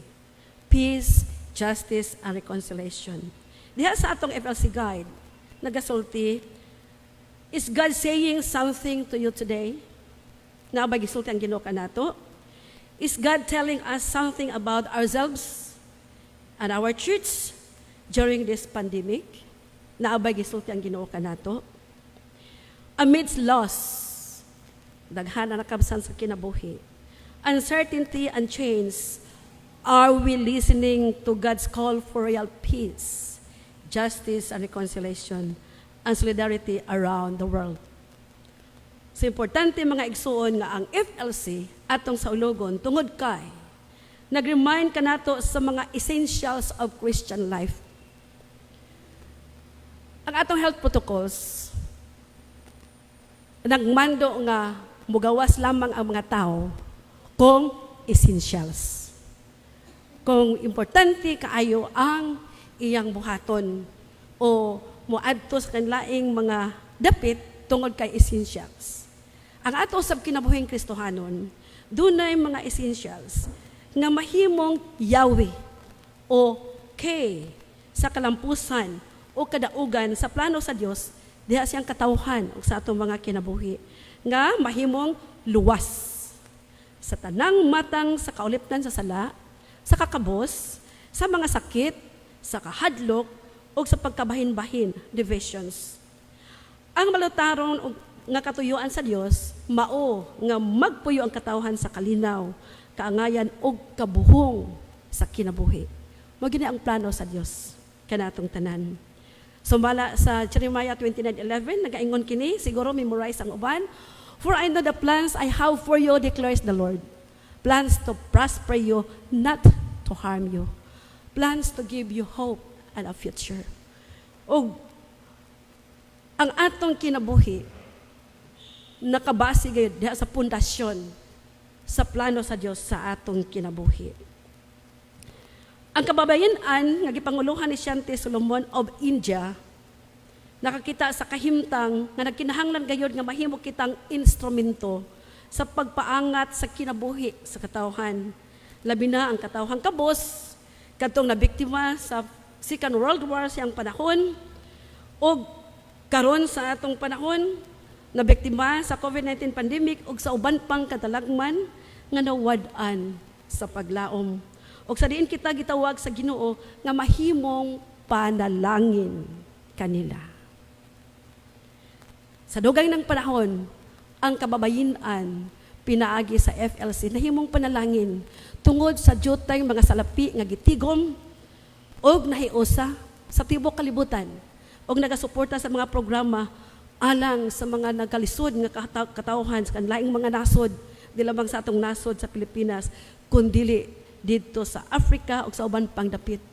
Peace, justice, and reconciliation. Diha sa atong FLC guide, nagasulti, is God saying something to you today? Nga ba gisulti ang Ginoo kanato? Is God telling us something about ourselves and our church during this pandemic? Nga ba gisulti ang Ginoo kanato? Amidst loss, daghan na nakabsan sa kinabuhi, uncertainty and change, are we listening to God's call for real peace, justice and reconciliation, and solidarity around the world? So importante mga igsuon nga ang FLC atong saulogon tungod kay nag-remind kanato sa mga essentials of Christian life. Ang atong health protocols nagmando nga mugawas lamang ang mga tao kung essentials. Kung importante kaayo ang iyang buhaton o muadto sa kanlaing mga dapit tungod kay essentials. Ang ato usab kinabuhing Kristohanon, dunay mga essentials nga mahimong yawi o kay sa kalampusan o kadaugan sa plano sa Dios diha siyang katawhan o sa atong mga kinabuhi nga mahimong luwas sa tanang matang sa kauliptan sa sala, sa kakabos, sa mga sakit, sa kahadlok o sa pagkabahin-bahin, divisions. Ang malutaron nga katuyuan sa Dios mao nga magpuyo ang katawhan sa kalinaw, kaangayan o kabuhong sa kinabuhi. Mao gini ang plano sa Dios kanatong tanan. Sumala sa Jeremiah 29:11, nagaingon kini, siguro memorize ang uban, For I know the plans I have for you, declares the Lord. Plans to prosper you, not to harm you. Plans to give you hope and a future. O ang atong kinabuhi, nakabase gayud diha sa pundasyon sa plano sa Dios sa atong kinabuhi. Ang kababayan-an nga gipanguluhan ni Shanti Solomon of India, nakakita sa kahimtang nga nagkinahanglan gayud nga mahimo kitang instrumento sa pagpaangat sa kinabuhi sa katawhan. Labi na ang katawhan kabos kadtong nabiktima sa Second World War siyang panahon o karon sa atong panahon nabiktima sa COVID-19 pandemic ug sa uban pang kadalagman nga nawad-an sa paglaom. O sa diin kita gitawag sa Ginoo nga mahimong panalangin kanila. Sa dugay ng panahon, ang kababayin-an pinaagi sa FLC nahimong panalangin tungod sa jutay mga salapi nga gitigom og nahiusa sa tibok kalibutan og nagasuporta sa mga programa alang sa mga nagkalisod nga katawhan sa kanlaing mga nasod di lamang sa atong nasod sa Pilipinas kundi dito sa Africa ug sa uban pang dapit.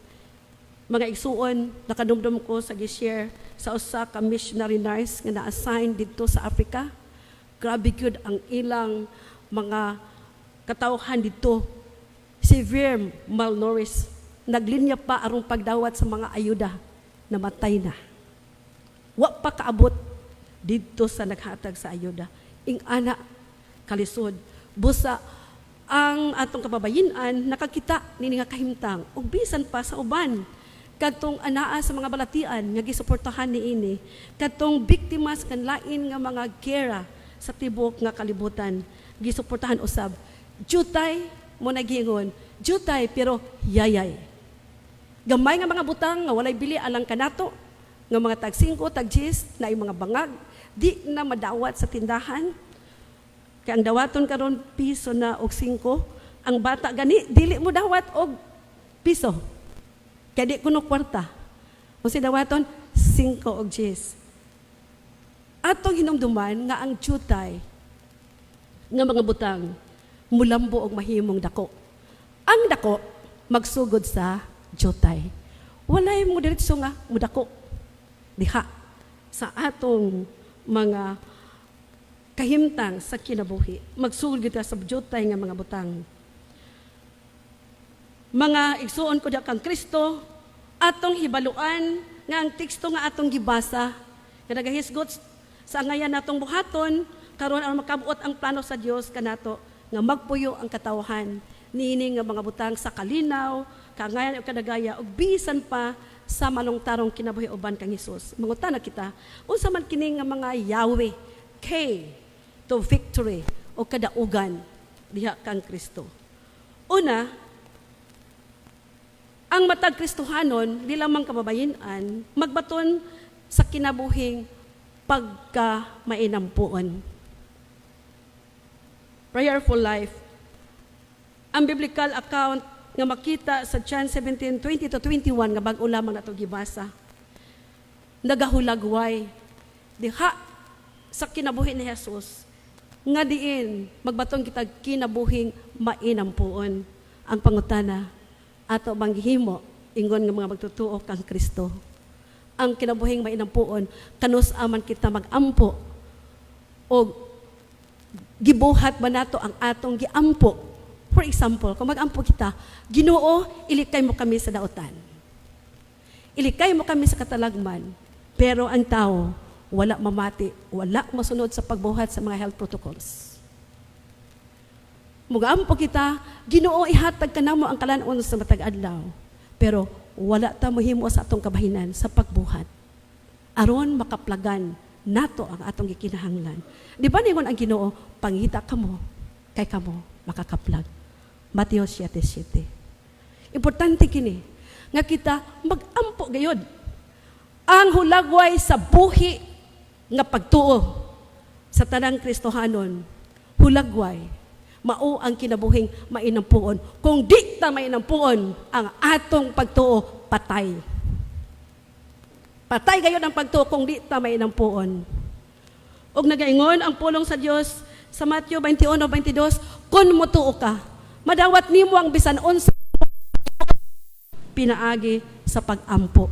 Mga igsuon, nakadumdum ko sa gi-share sa usa ka missionary nurse nga na-assign dito sa Africa. Grabe gyud ang ilang mga katawhan dito. Severe malnourished. Naglinya pa arong pagdawat sa mga ayuda. Namatay na. Wa pa kaabot dito sa naghatag sa ayuda. Ing ana kalisod. Busa ang atong kababayin-an nakakita nini nga kahimtang ug bisan pa sa uban kadtong anaa sa mga balatian nga gisuportahan niini kadtong biktima sa kanlain nga mga gera sa tibok nga kalibutan gisuportahan usab jutay mo nagingon jutay pero yayay gamay nga mga butang nga walay bili alang kanato nga mga tag 5 tag 10 na mga bangag di na madawat sa tindahan. Kaya ang dawaton karon piso na og 5, ang bata gani dili mo dawat og piso. Kaya di kuno kwarta. O si dawaton 5 og 10. Atong hinumduman nga ang jutay nga mga butang mulambo og mahimong dako. Ang dako magsugod sa jutay. Walay mo diretso nga mudako diha sa atong mga kahimtang sa kinabuhi. Magsugod kita sa jutay nga mga butang. Mga igsuon ko diha kang Kristo, atong hibaluan nga ang teksto nga atong gibasa, nga nagahisgot sa angayan natong buhaton, karon aron makabuot ang plano sa Dios kanato nga magpuyo ang katawhan niini nga mga butang sa kalinaw, kaangayan o kadagaya ug bisan pa sa malungtarong kinabuhi uban kang Hesus. Mangutana kita, unsa man kini nga mga Yahweh, K to victory o kadaugan diha kang Kristo. Una, ang matag Kristohanon di lamang kababayin-an magbaton sa kinabuhing pagka mainampuon. Prayerful life. Ang biblical account nga makita sa John 17:20-21 nga bag-o lamang nato gibasa. Nagahulagway diha sa kinabuhi ni Jesus nga diin magbaton kita kinabuhing mainampuon. Ang pangutana ato bang gihimo ingon nga mga magtutuo kang Kristo. Ang kinabuhing mainampuon kanus aman kita magampo o gibuhat ba nato ang atong giampo. For example, kung magampo kita, Ginoo, ilikay mo kami sa daotan. Ilikay mo kami sa katalagman. Pero ang tao wala mamati, wala masunod sa pagbuhat sa mga health protocols. Mugampo kita, Ginoo, ihatag ka namo ang kalanon sa matag adlaw. Pero wala ta mohimo sa atong kabahinan sa pagbuhat. Aron makaplagan nato ang atong gikinahanglan. Di ba ningon ang Ginoo, pangita kamo, kay kamo makakaplag. Mateo 7:7. Importante kini nga kita magampo gayod. Ang hulagway sa buhi nga pagtuo sa tanang Kristohanon, hulagway, mao ang kinabuhing mainampuon. Kung di ta mainampuon, ang atong pagtuo, patay. Patay gayod ang pagtuo kung di ta mainampuon. O Og nagaingon ang pulong sa Dios sa Mateo 21:22, kun motuo ka, madawat nimo ang bisan unsa pinaagi sa pag-ampo.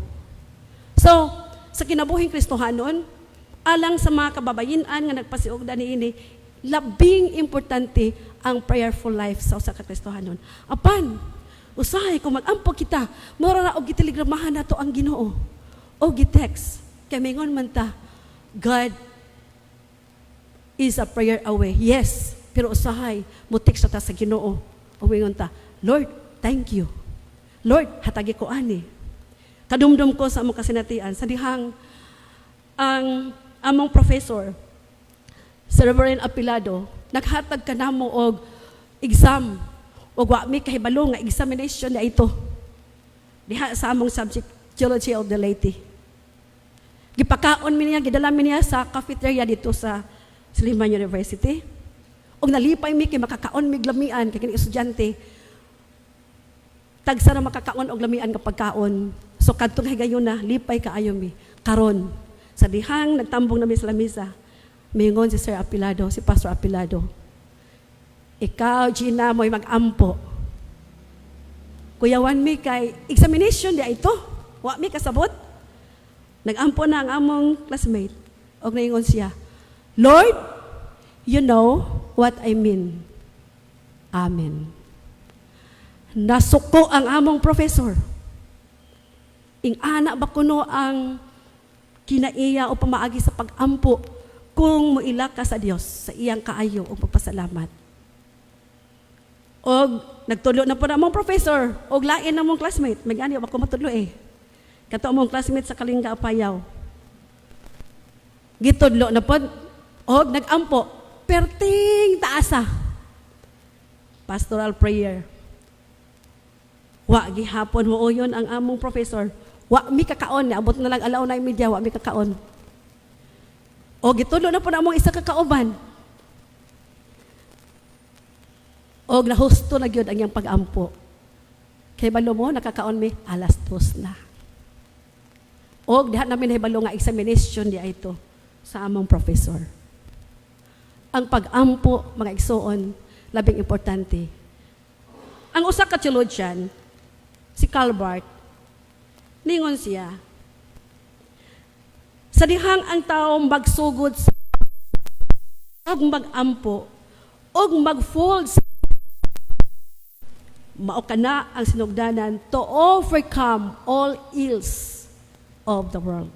So, sa kinabuhing Kristohanon, alang sa mga kababayin-an nga nagpasiugda niini, labing importante ang prayerful life sa usa ka Kristohanon. Apan, usahay kung mag-ampo kita, mura ra og gitelegramahan nato ang Ginoo. O gitext, kay mingon man ta, God is a prayer away. Yes, pero usahay mo text ta sa Ginoo. O mingon ta, Lord, thank you. Lord, hatagi ko ani. Kadumdum ko sa among kasinatian sa dihang ang among professor, si Reverend Apilado, naghatag kanamo og exam og wa mi kahibalo nga examination na ito diha sa among subject Theology of the Laity. Gipakaon mi niya, gidala mi niya sa cafeteria dito sa Suleiman University. Og nalipay mi kay makakaon mi glamian kay kini estudyante. Tagsa na makakaon og lamian nga pagkaon. So kadtong higayon na lipay kaayo mi. Karon sa dihang nagtambong na mi sa lamisa, mingon si Sir Apilado, si Pastor Apilado, ikaw, Gina, mo'y mag-ampo. Kuyawan mi kay examination di ito. Wa mi kasabot. Nag-ampo na ang among classmate. Og naingon siya, Lord, you know what I mean. Amen. Nasuko ang among professor. Ing-ana ba kuno ang kinaiya o pamaagi sa pag-ampo kung muila ka sa Dios sa iyang kaayo o pagpasalamat. Og nagtudlo na po na mong professor og lain na mong classmate. May gani ako matudlo eh. Kato mong classmate sa Kalinga Apayaw. Gitudlo na po og nag-ampo. Perting taasa. Pastoral prayer. Wa gihapon mo uyon ang among professor. Wa mi kakaon, abot na lang alaw na media, wa mi kakaon. O gitulo na po na among isa ka kauban. O nahusto na gyud ang iyang pag-ampo. Kay balo mo nakakaon mi alas 2 na. O diha namin nahibalo nga examination di ito sa among professor. Ang pag-ampo mga igsoon labing importante. Ang usa ka theologian si Calvert, ningon siya, sa dihang ang taong magsugod sa og mag-ampo og mag-fold sa mao kana ang sinugdanan to overcome all ills of the world.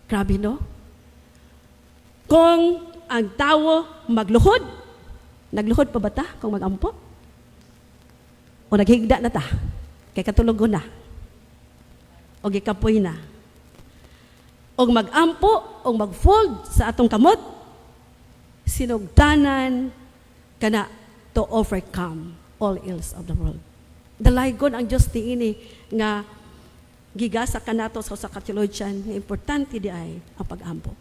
Grabe, no? Kung ang tao magluhod, nagluhod pa ba ta kung mag-ampo? O naghigda na ta, kay katulog na, o gikapoy na. O mag-ampo, o mag-fold sa atong kamot, sinugdanan kana to overcome all ills of the world. Dalaygon ang Diyos ti ini nga gigasa kanato sa usa ka theologian nga importante di ay ang pag-ampo.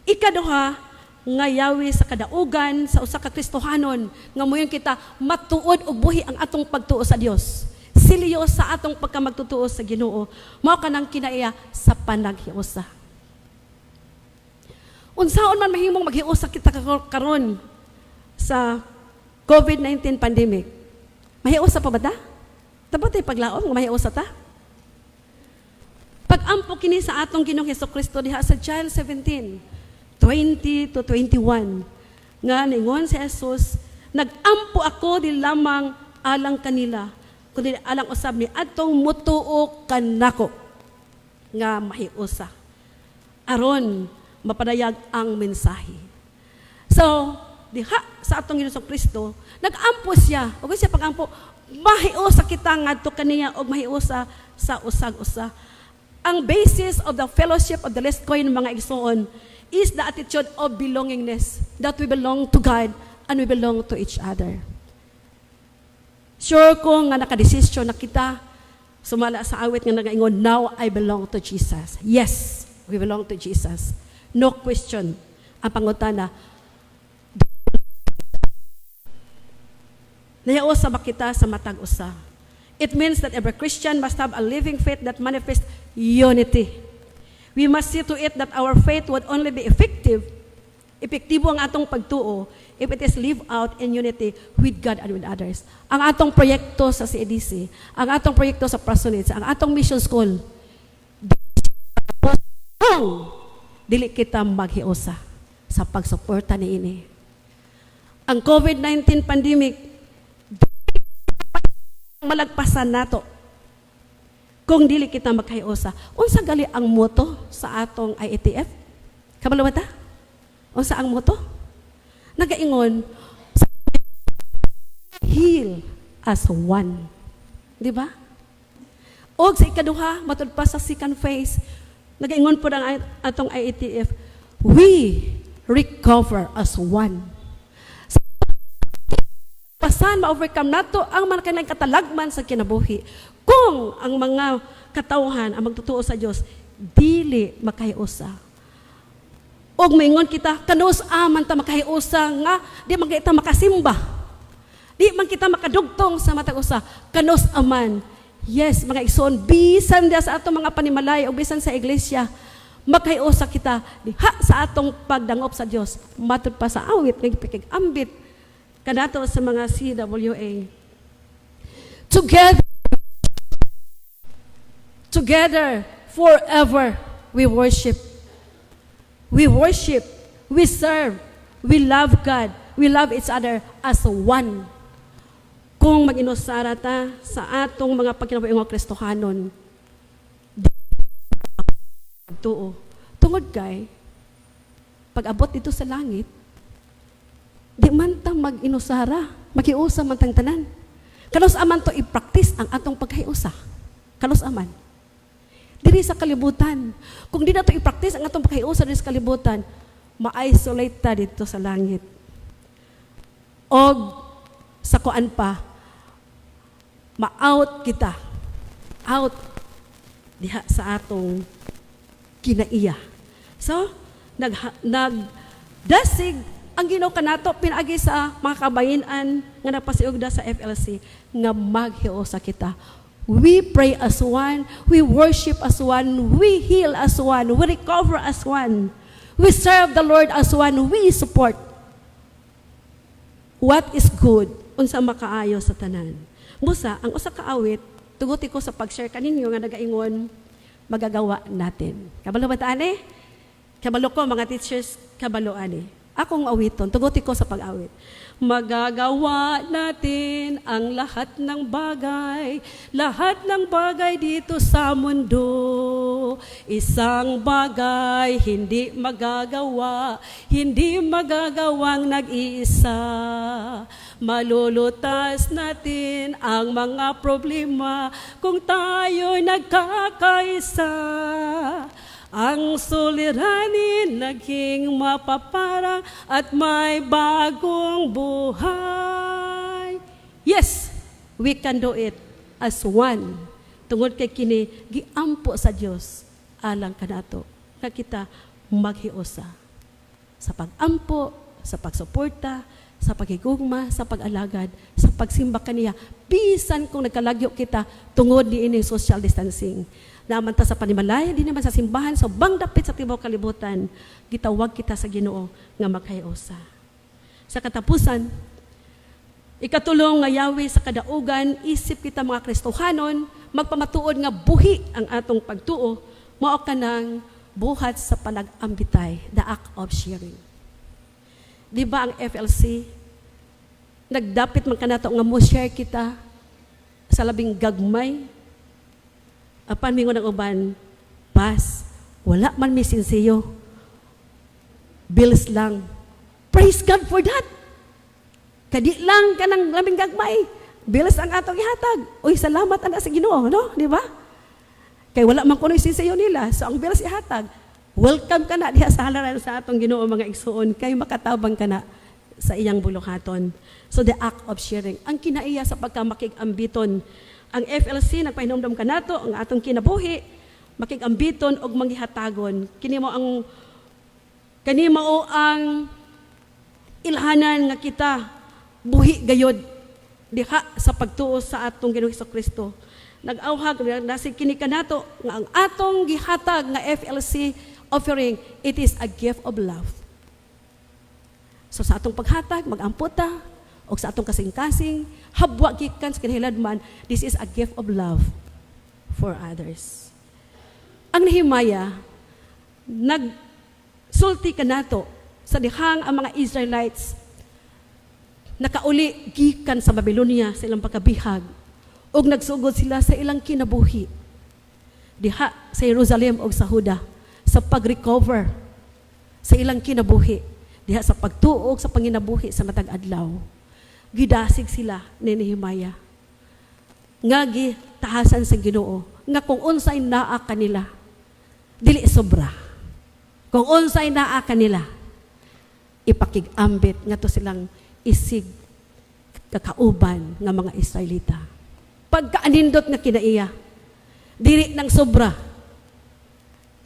Ikaduha, nga yawi sa kadaugan sa usa ka Kristohanon nga moyon kita matuod og buhi ang atong pagtuo sa Dios. Siliyo sa atong pagkamagtutuo sa Ginoo. Mao kanang kinaiya sa panaghiusa. Unsaon man mahimong maghiusa kita karon sa COVID-19 pandemic? Mahiusa pa ba ta? Tapos tay paglaom nga mahiusa ta? Pag-ampo kini sa atong Ginoong Hesukristo diha sa John 17 20 to 21 nga ningon si Jesus, nag-ampo ako di lamang alang kanila kundi alang usab ni adtong mutuo kanako nga mahiusa aron mapadayag ang mensahe. So diha sa atong Ginoong Kristo nag-ampo siya ug siya pag-ampo mahiusa kita ngadto kaniya og mahiusa sa usag-usa. Ang basis of the fellowship of the least coin mga igsoon is the attitude of belongingness, that we belong to God and we belong to each other. Sure ko nga nakadesisyon na kita sumala sa awit nga nagaingon, now I belong to Jesus. Yes, we belong to Jesus. No question. Ang pangutana, nahiusa ba kita sa matag usa? It means that every Christian must have a living faith that manifests unity. We must see to it that our faith would only be effective epektibo ang atong pagtuo if it is live out in unity with God and with others. Ang atong proyekto sa CADC, ang atong proyekto sa Parsonage, ang atong mission school, kung dili kita maghiusa sa pagsuporta ni ini. Ang COVID-19 pandemic, malagpasan nato kung dili kita maghiusa. Unsa gali ang moto sa atong IATF? Kabalo ta? Unsa ang moto? Nagaingon, heal as one. Di ba? O sa ikaduha, matod pa sa second phase, nagaingon po ang atong IATF, we recover as one. Pasan ma-overcome nato ang mga kanilang katalagman sa kinabuhi. Kung ang mga katawhan ang magtutuo sa Dios dili makahiusa. Og maingon kita kanus aman ta makahiusa nga di man kita makasimba. Di man kita makadugtong sa matag usa. Kanus aman. Yes, mga igsoon, bisan dia sa atong mga panimalay o bisan sa iglesia, makahiusa kita diha sa atong pagdangop sa Dios. Matud pa sa awit nga pikig-ambit kanato sa mga CWA. Together, forever, we worship. We worship, we serve, we love God, we love each other as one. Kung mag-inusara ta sa atong mga pagkinabuhi nga Kristohanon, tuo. Tungod kay, pag-abot dito sa langit, di man ta mag-inusara, mag-iusa man tang tanan. Kalos aman to i-practice ang atong paghiusa. Kalos aman. Diri sa kalibutan. Kung di na ito i-practice ang atong paghiusa diri sa kalibutan, ma-isolate ta dito sa langit. O sa kuan pa, ma-out kita. Out diha sa atong kinaiya. So, nagdasig ang Ginoo kanato pinaagi sa mga kabayinan nga nagpasiugda sa FLC nga maghiusa kita. We pray as one, we worship as one, we heal as one, we recover as one, we serve the Lord as one, we support what is good, unsa makaayo sa tanan. Musa, ang usa ka awit, tuguti ko sa pag-share kaninyo nga nagaingon, magagawa natin. Kabalo ba taani? Kabalo ko, mga teachers, kabalo ani. Akong awiton, tuguti ko sa pag-awit. Magagawa natin ang lahat ng bagay dito sa mundo. Isang bagay hindi magagawang nag-iisa. Malulutas natin ang mga problema kung tayo'y nagkakaisa. Ang suliranin naging mapaparang at may bagong buhay. Yes, we can do it as one. Tungod kay kini giampo sa Dios alang kanato nga kita maghiusa sa pag-ampo, sa pagsuporta, sa paghigugma, sa pag-alagad, sa pagsimba kaniya. Bisan kung nagkalagyo kita tungod niini social distancing. Naman ta sa panimalaya, di naman sa simbahan, sa bang dapit sa tibaw kalibutan, gitawag kita sa Ginoo nga maghiusa. Sa katapusan, ikatulong nga yawi sa kadaugan, isip kita mga Kristohanon, magpamatuod nga buhi ang atong pagtuo, mao kanang buhat sa panag-ambitay, the act of sharing. Di ba ang FLC, nagdapit man kanato nga mo share kita sa labing gagmay, apan mingon ang uban, pas, wala man mi sinsiyo. Bills lang. Praise God for that. Kadi lang ka ng laming gagmay. Bills ang atong ihatag. Uy, salamat ana sa Ginoo, no? Di ba? Kay wala man kuno sinsiyo nila, so ang bills ihatag. Welcome ka na diha sa halaran sa atong Ginoo mga igsuon, kay makatabang ka na sa iyang buluhaton. So the act of sharing. Ang kinaiya sa pagkamakig-ambiton, ang FLC nagpahinomdom kanato ang atong kinabuhi, makig-ambiton og manghihatagon. Kini mao ang ilhanan nga kita buhi gayod diha sa pagtuo sa atong Ginoong Hesukristo. Nag-awhag nasig kini kanato nga ang atong gihatag nga FLC offering, it is a gift of love. So sa atong paghatag, mag-amputa, o sa atong kasing-kasing, habwa gikan sa kinahanglan, this is a gift of love for others. Ang Nehemiah, nagsulti ka nato sa dihang ang mga Israelites nakauli gikan sa Babylonia sa ilang pagkabihag ug nagsugod sila sa ilang kinabuhi diha sa Jerusalem ug sa Huda sa pag-recover sa ilang kinabuhi diha sa pagtuog sa panginabuhi sa matag adlaw. Gidasig sila ni Nehemiah nga gitahasan sa Ginoo nga kung unsay naa kanila dili sobra, kung unsay naa kanila ipakig-ambit nga to silang isig kakauban nga mga Israelita. Pagkaanindot nga kinaiya, dili nang sobra.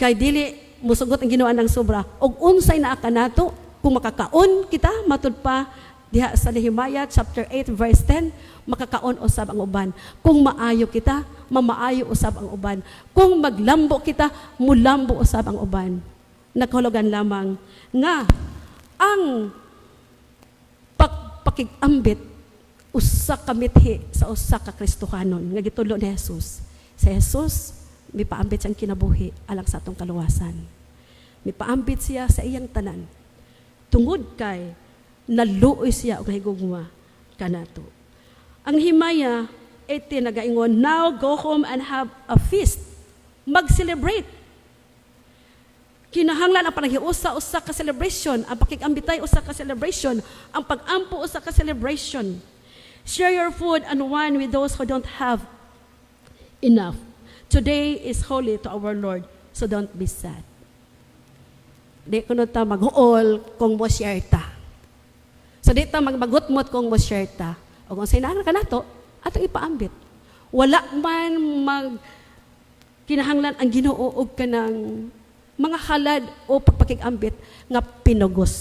Kay dili musugot ang Ginoo ng sobra. Og unsay naa kanato kung makakaon kita matud pa diha sa Nehemiah chapter 8 verse 10, makakaon usab ang uban. Kung maayo kita, mamaayo usab ang uban. Kung maglambo kita, mulambo usab ang uban. Nakahulugan lamang nga ang pakig-ambit usa ka mithi sa usa ka Kristohanon nga gitulo ni Jesus. Si Jesus mipaambit siyang kinabuhi alang sa atong kaluwasan. Mipaambit siya sa iyang tanan. Tungod kay naluoy siya og higugma kanato. Ang Nehemiah 18 nagaingon, now go home and have a feast. Mag-celebrate. Kinahanglan ang panaghiusa usa ka celebration, ang pakikambitay usa ka celebration, ang pag-ampo usa ka celebration. Share your food and wine with those who don't have enough. Today is holy to our Lord, so don't be sad. Di kuno ta maghuol kung mo share ta. So di ta magbagutmot kung mo share ta. O kung sinangan ka nato, atong ipaambit. Wala man kinahanglan ang Ginoo og kanang mga halad o pagpakig-ambit nga pinugos.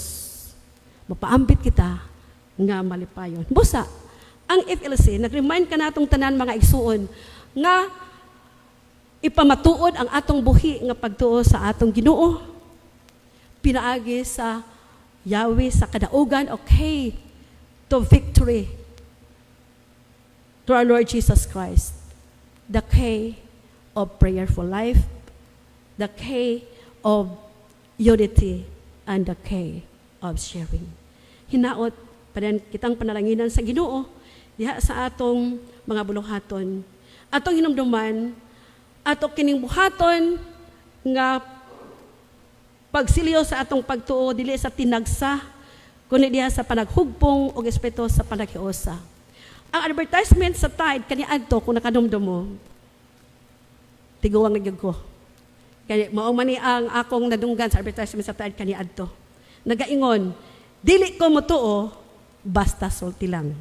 Mapaambit kita nga malipayon. Busa, ang FLC, nag-remind ka natong tanan mga igsuon nga ipamatuod ang atong buhi nga pagtuo sa atong Ginoo. Pinaagi sa Yahweh sa kadaugan, okay, to victory to our Lord Jesus Christ. The key of prayerful life, the key of unity, and the key of sharing. Hinaot pa rin kitang panalanginan sa Ginoo diha sa atong mga buluhaton. Atong hinumduman, atong kining buhaton nga pagsilyo sa atong pagtuo dili sa tinagsa kundi diha sa panaghugpong og espiritu sa panaghiusa. Ang advertisement sa tithe kaniadto kung nakadumdum mo, tiguang nagyud ko. Kaya mao man ni ang akong nadunggan sa advertisement sa tithe kaniadto. Nagaingon, dili ko motuo basta sulti lang.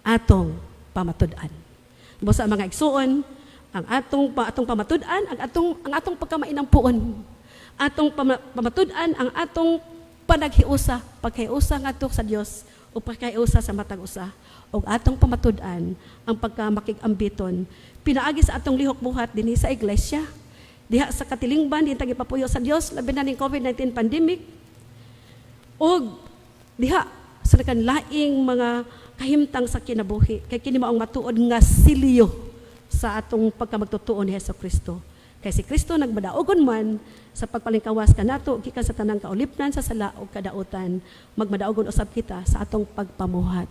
Atong pamatud-an. Busa mga igsuon, ang atong pamatud-an, ang atong pagkamainang puon. Atong pamatud-an ang atong panaghiusa, paghiusa ngadto sa Dios o paghiusa sa matag usa. O atong pamatud-an ang pagkamakig-ambiton pinaagi sa atong lihok buhat dinhi sa iglesia. Diha sa katilingban, di tagi papuyo sa Dios, labi na ning COVID-19 pandemic. O diha sa laing mga kahimtang sa kinabuhi. Kay kini mao ang matuod nga silyo sa atong pagkamagtutuo ni Hesukristo. Kay si Kristo nagbadaogon man sa pagpalingkawas kanato gikan sa tanang kaulipnan sa sala ug kadautan, magmadaogon usab kita sa atong pagpamuhat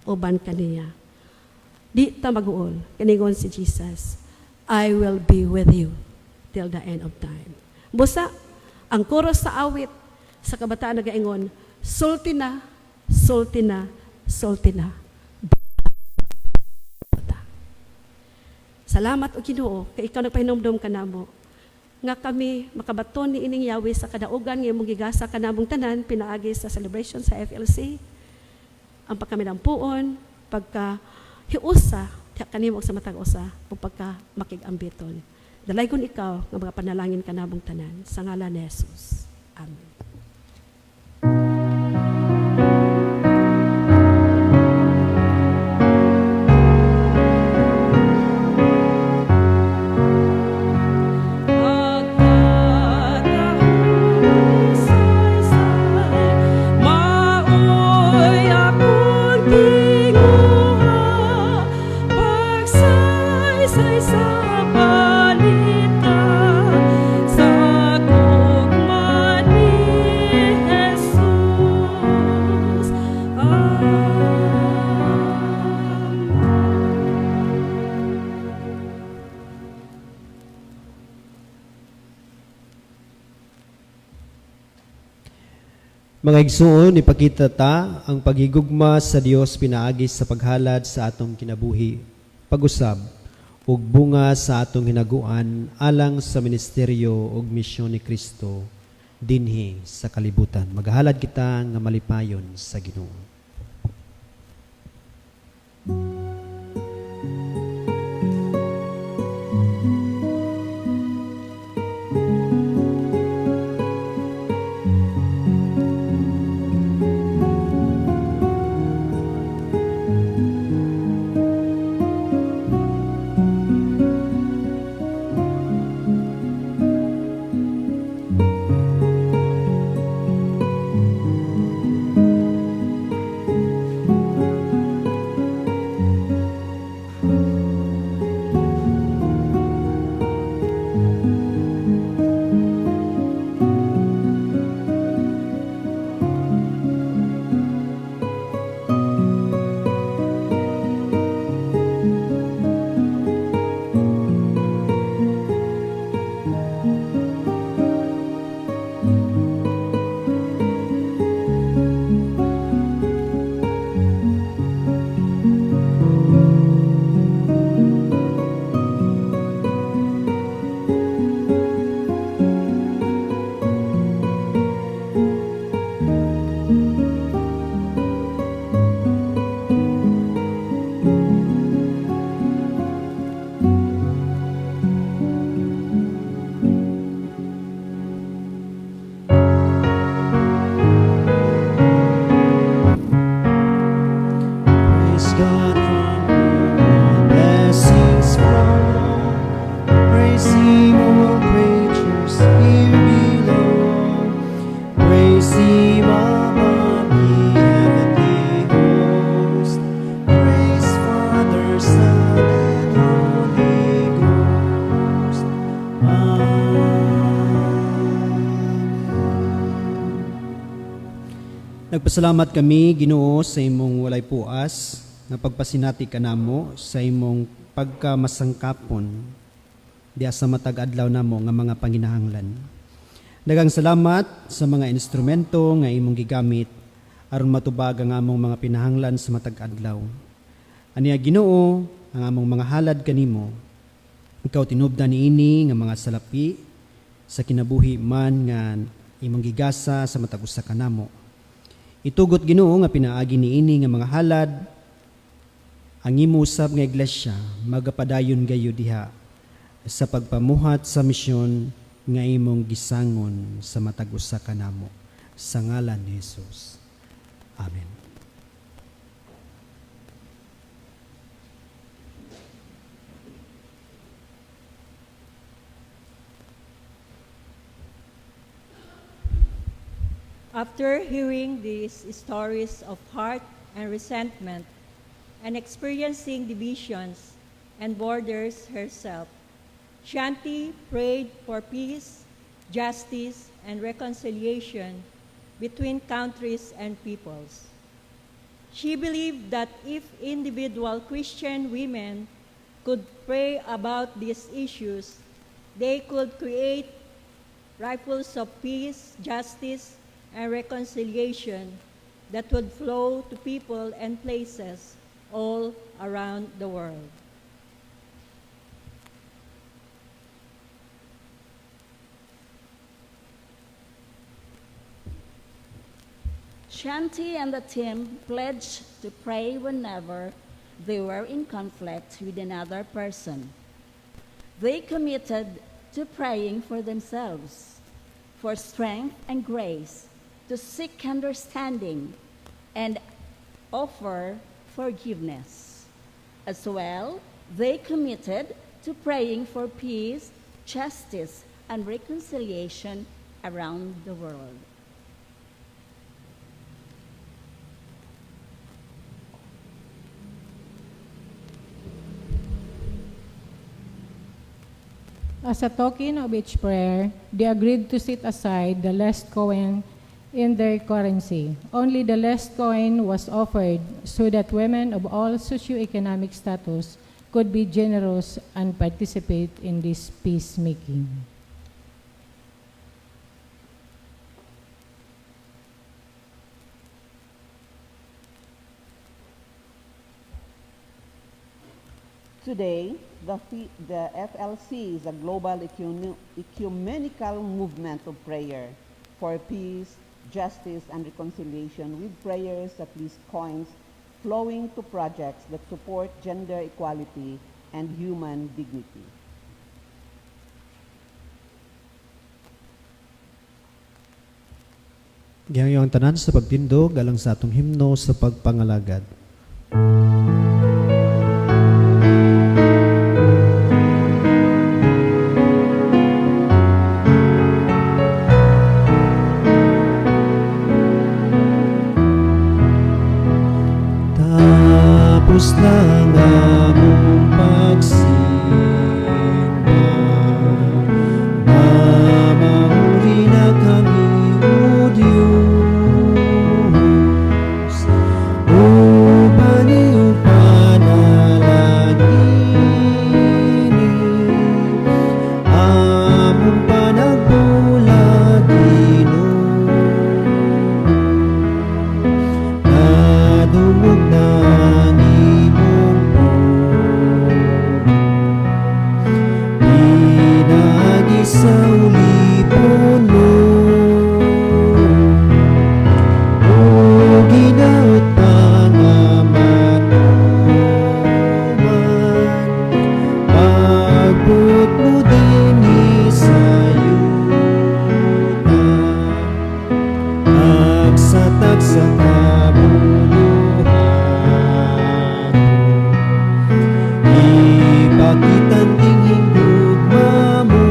uban kaniya. Di ta mag-uol, kaningon si Jesus, I will be with you till the end of time. Busa, ang chorus sa awit sa kabataan nagaingon, sulti na, sulti na, sulti na. Salamat o Ginoo, kay ikaw nagpahinumdum ka namo. Nga kami makabaton ni ining Yahweh sa kadaugan nga imong gigasa kanamong tanan pinaagi sa celebration sa FLC. Ang pagkaminampuon, pagka hiusa, kanimo sa matag usa, ug pagka makig-ambiton. Dalaygon ikaw nga mga panalangin kanamong tanan sa ngalan ni Jesus. Amen. kinuha, pagsaysay sa balita, sa gugma ni Jesus. Mga igsuon, ipakita ta ang paghigugma sa Dios pinaagi sa paghalad sa atong kinabuhi, pag-usab ug bunga sa atong hinaguan alang sa ministeryo ug misyon ni Kristo dinhi sa kalibutan. Maghalad kita nga malipayon sa Ginoo. Praise God from whom blessings flow, praising all creatures here below. Praise Him above the heavenly host. Praise Father, Son, and Holy Ghost. Nagpasalamat kami, Ginoo, sa imong walay puas, nga pagpasinati kanamo sa imong pagkamasangkapon diya sa matag adlaw namo nga mga panginahanglan. Daghang salamat sa mga instrumento nga imong gigamit aron matubag ang among mga pinahanglan sa matag adlaw. Aniya, Ginoo, ang among mga halad kanimo. Ikaw tinubdan niini nga mga salapi sa kinabuhi man nga imong gigasa sa matag usa kanamo. Itugot, Ginoo, nga pinaagi niini nga mga halad ang imo usab nga iglesia magapadayon gayo diha sa pagpamuhat sa misyon nga imong gisangon sa matag usa kanamo, sa ngalan ni Jesus. Amen. After hearing these stories of hurt and resentment and experiencing divisions and borders herself, Shanti prayed for peace, justice, and reconciliation between countries and peoples. She believed that if individual Christian women could pray about these issues, they could create ripples of peace, justice, and reconciliation that would flow to people and places all around the world. Shanti and the team pledged to pray whenever they were in conflict with another person. They committed to praying for themselves, for strength and grace, to seek understanding and offer forgiveness. As well, they committed to praying for peace, justice, and reconciliation around the world. As a token of each prayer, they agreed to set aside the last coin in their currency. Only the last coin was offered so that women of all socioeconomic status could be generous and participate in this peacemaking. Today, the FLC is a global ecumenical movement of prayer for peace, justice, and reconciliation, with prayers at least coins flowing to projects that support gender equality and human dignity. Gihangyo ang tanan sa pagtindog alang sa atong himno sa pagpangalagad. Tapos na ang among pagsimba, mamauli na kami, O Diyos, upang iyong panalangin, among panagbulag, Ginoo, nadungog na sa ulipon mo, o ginaot mga matuman, pagbuot mo din isayuta, agsatak sa kabuluhan, ipakitan tingin gugma mo,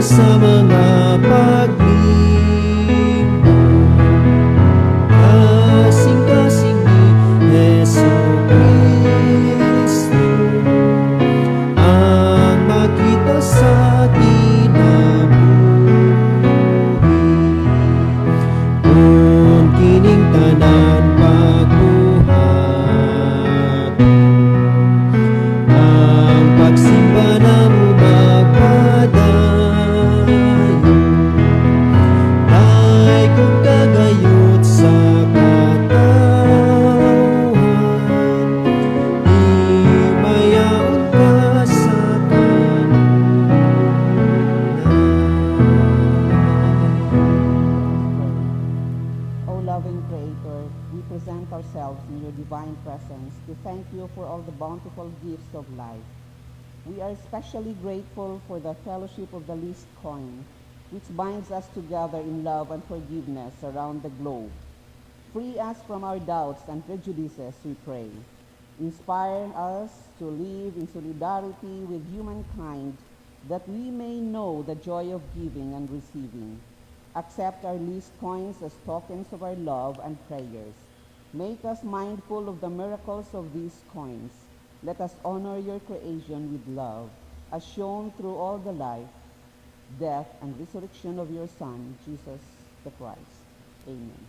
sa mga paglimbo, kasing-kasing ni Jesucristo, ang makita sa kinabuhi, kung kining tanan pagbuhat, ang pagsimba na mo magpadaan, kagayot sa katawan, imayaon ka sa O loving Creator, we present ourselves in your divine presence to thank you for all the bountiful gifts of life. We are especially grateful for the fellowship of the least coin, which binds us together in love and forgiveness around the globe. Free us from our doubts and prejudices, we pray. Inspire us to live in solidarity with humankind, that we may know the joy of giving and receiving. Accept our least coins as tokens of our love and prayers. Make us mindful of the miracles of these coins. Let us honor your creation with love, as shown through all the life, death, and resurrection of your Son, Jesus the Christ. Amen.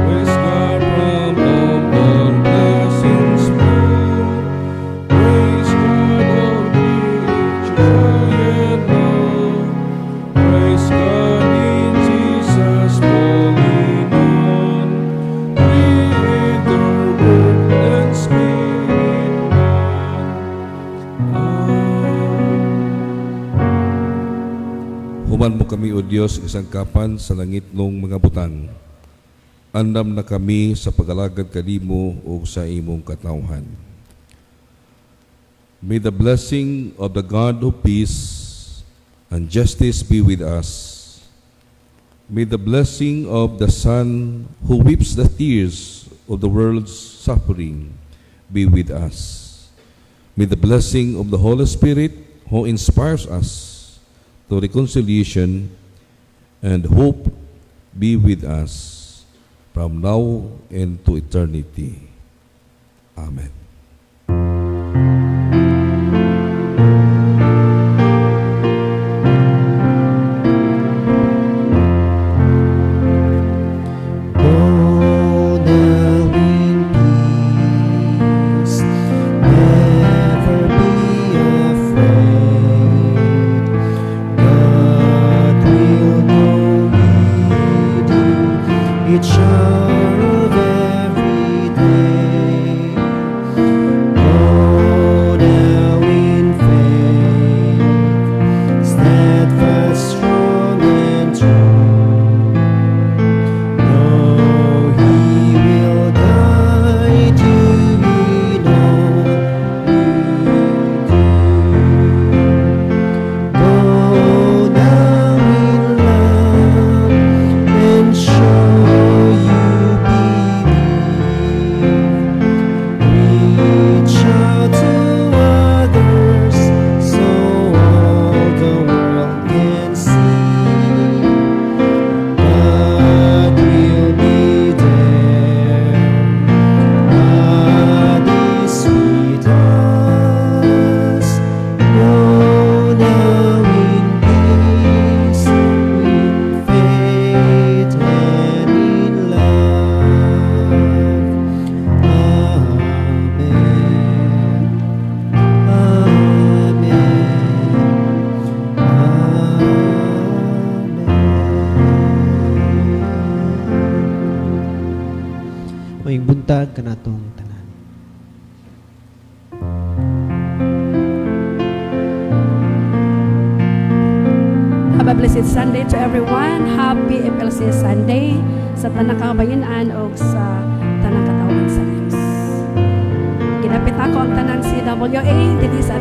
Praise God from whom all blessings flow. Praise God, all creatures high and low. Praise God in Human mo kami, O Diyos, isangkapan sa langit nung mga butang. Andam na kami sa pag-alagad kanimo o sa imong katawhan. May the blessing of the God of peace and justice be with us. May the blessing of the Son who weeps the tears of the world's suffering be with us. May the blessing of the Holy Spirit who inspires us to reconciliation and hope be with us from now and to eternity. Amen. Each of every day, go now in faith, steadfast, strong and true. Know He will guide you in all you do. Go now in love and show may buntag kanatong tanan. Have a blessed Sunday to everyone. Happy FLC Sunday sa tanang kabayan-an o sa tanang katawan sa Diyos. Ginapit ako ang tanang CWA dito sa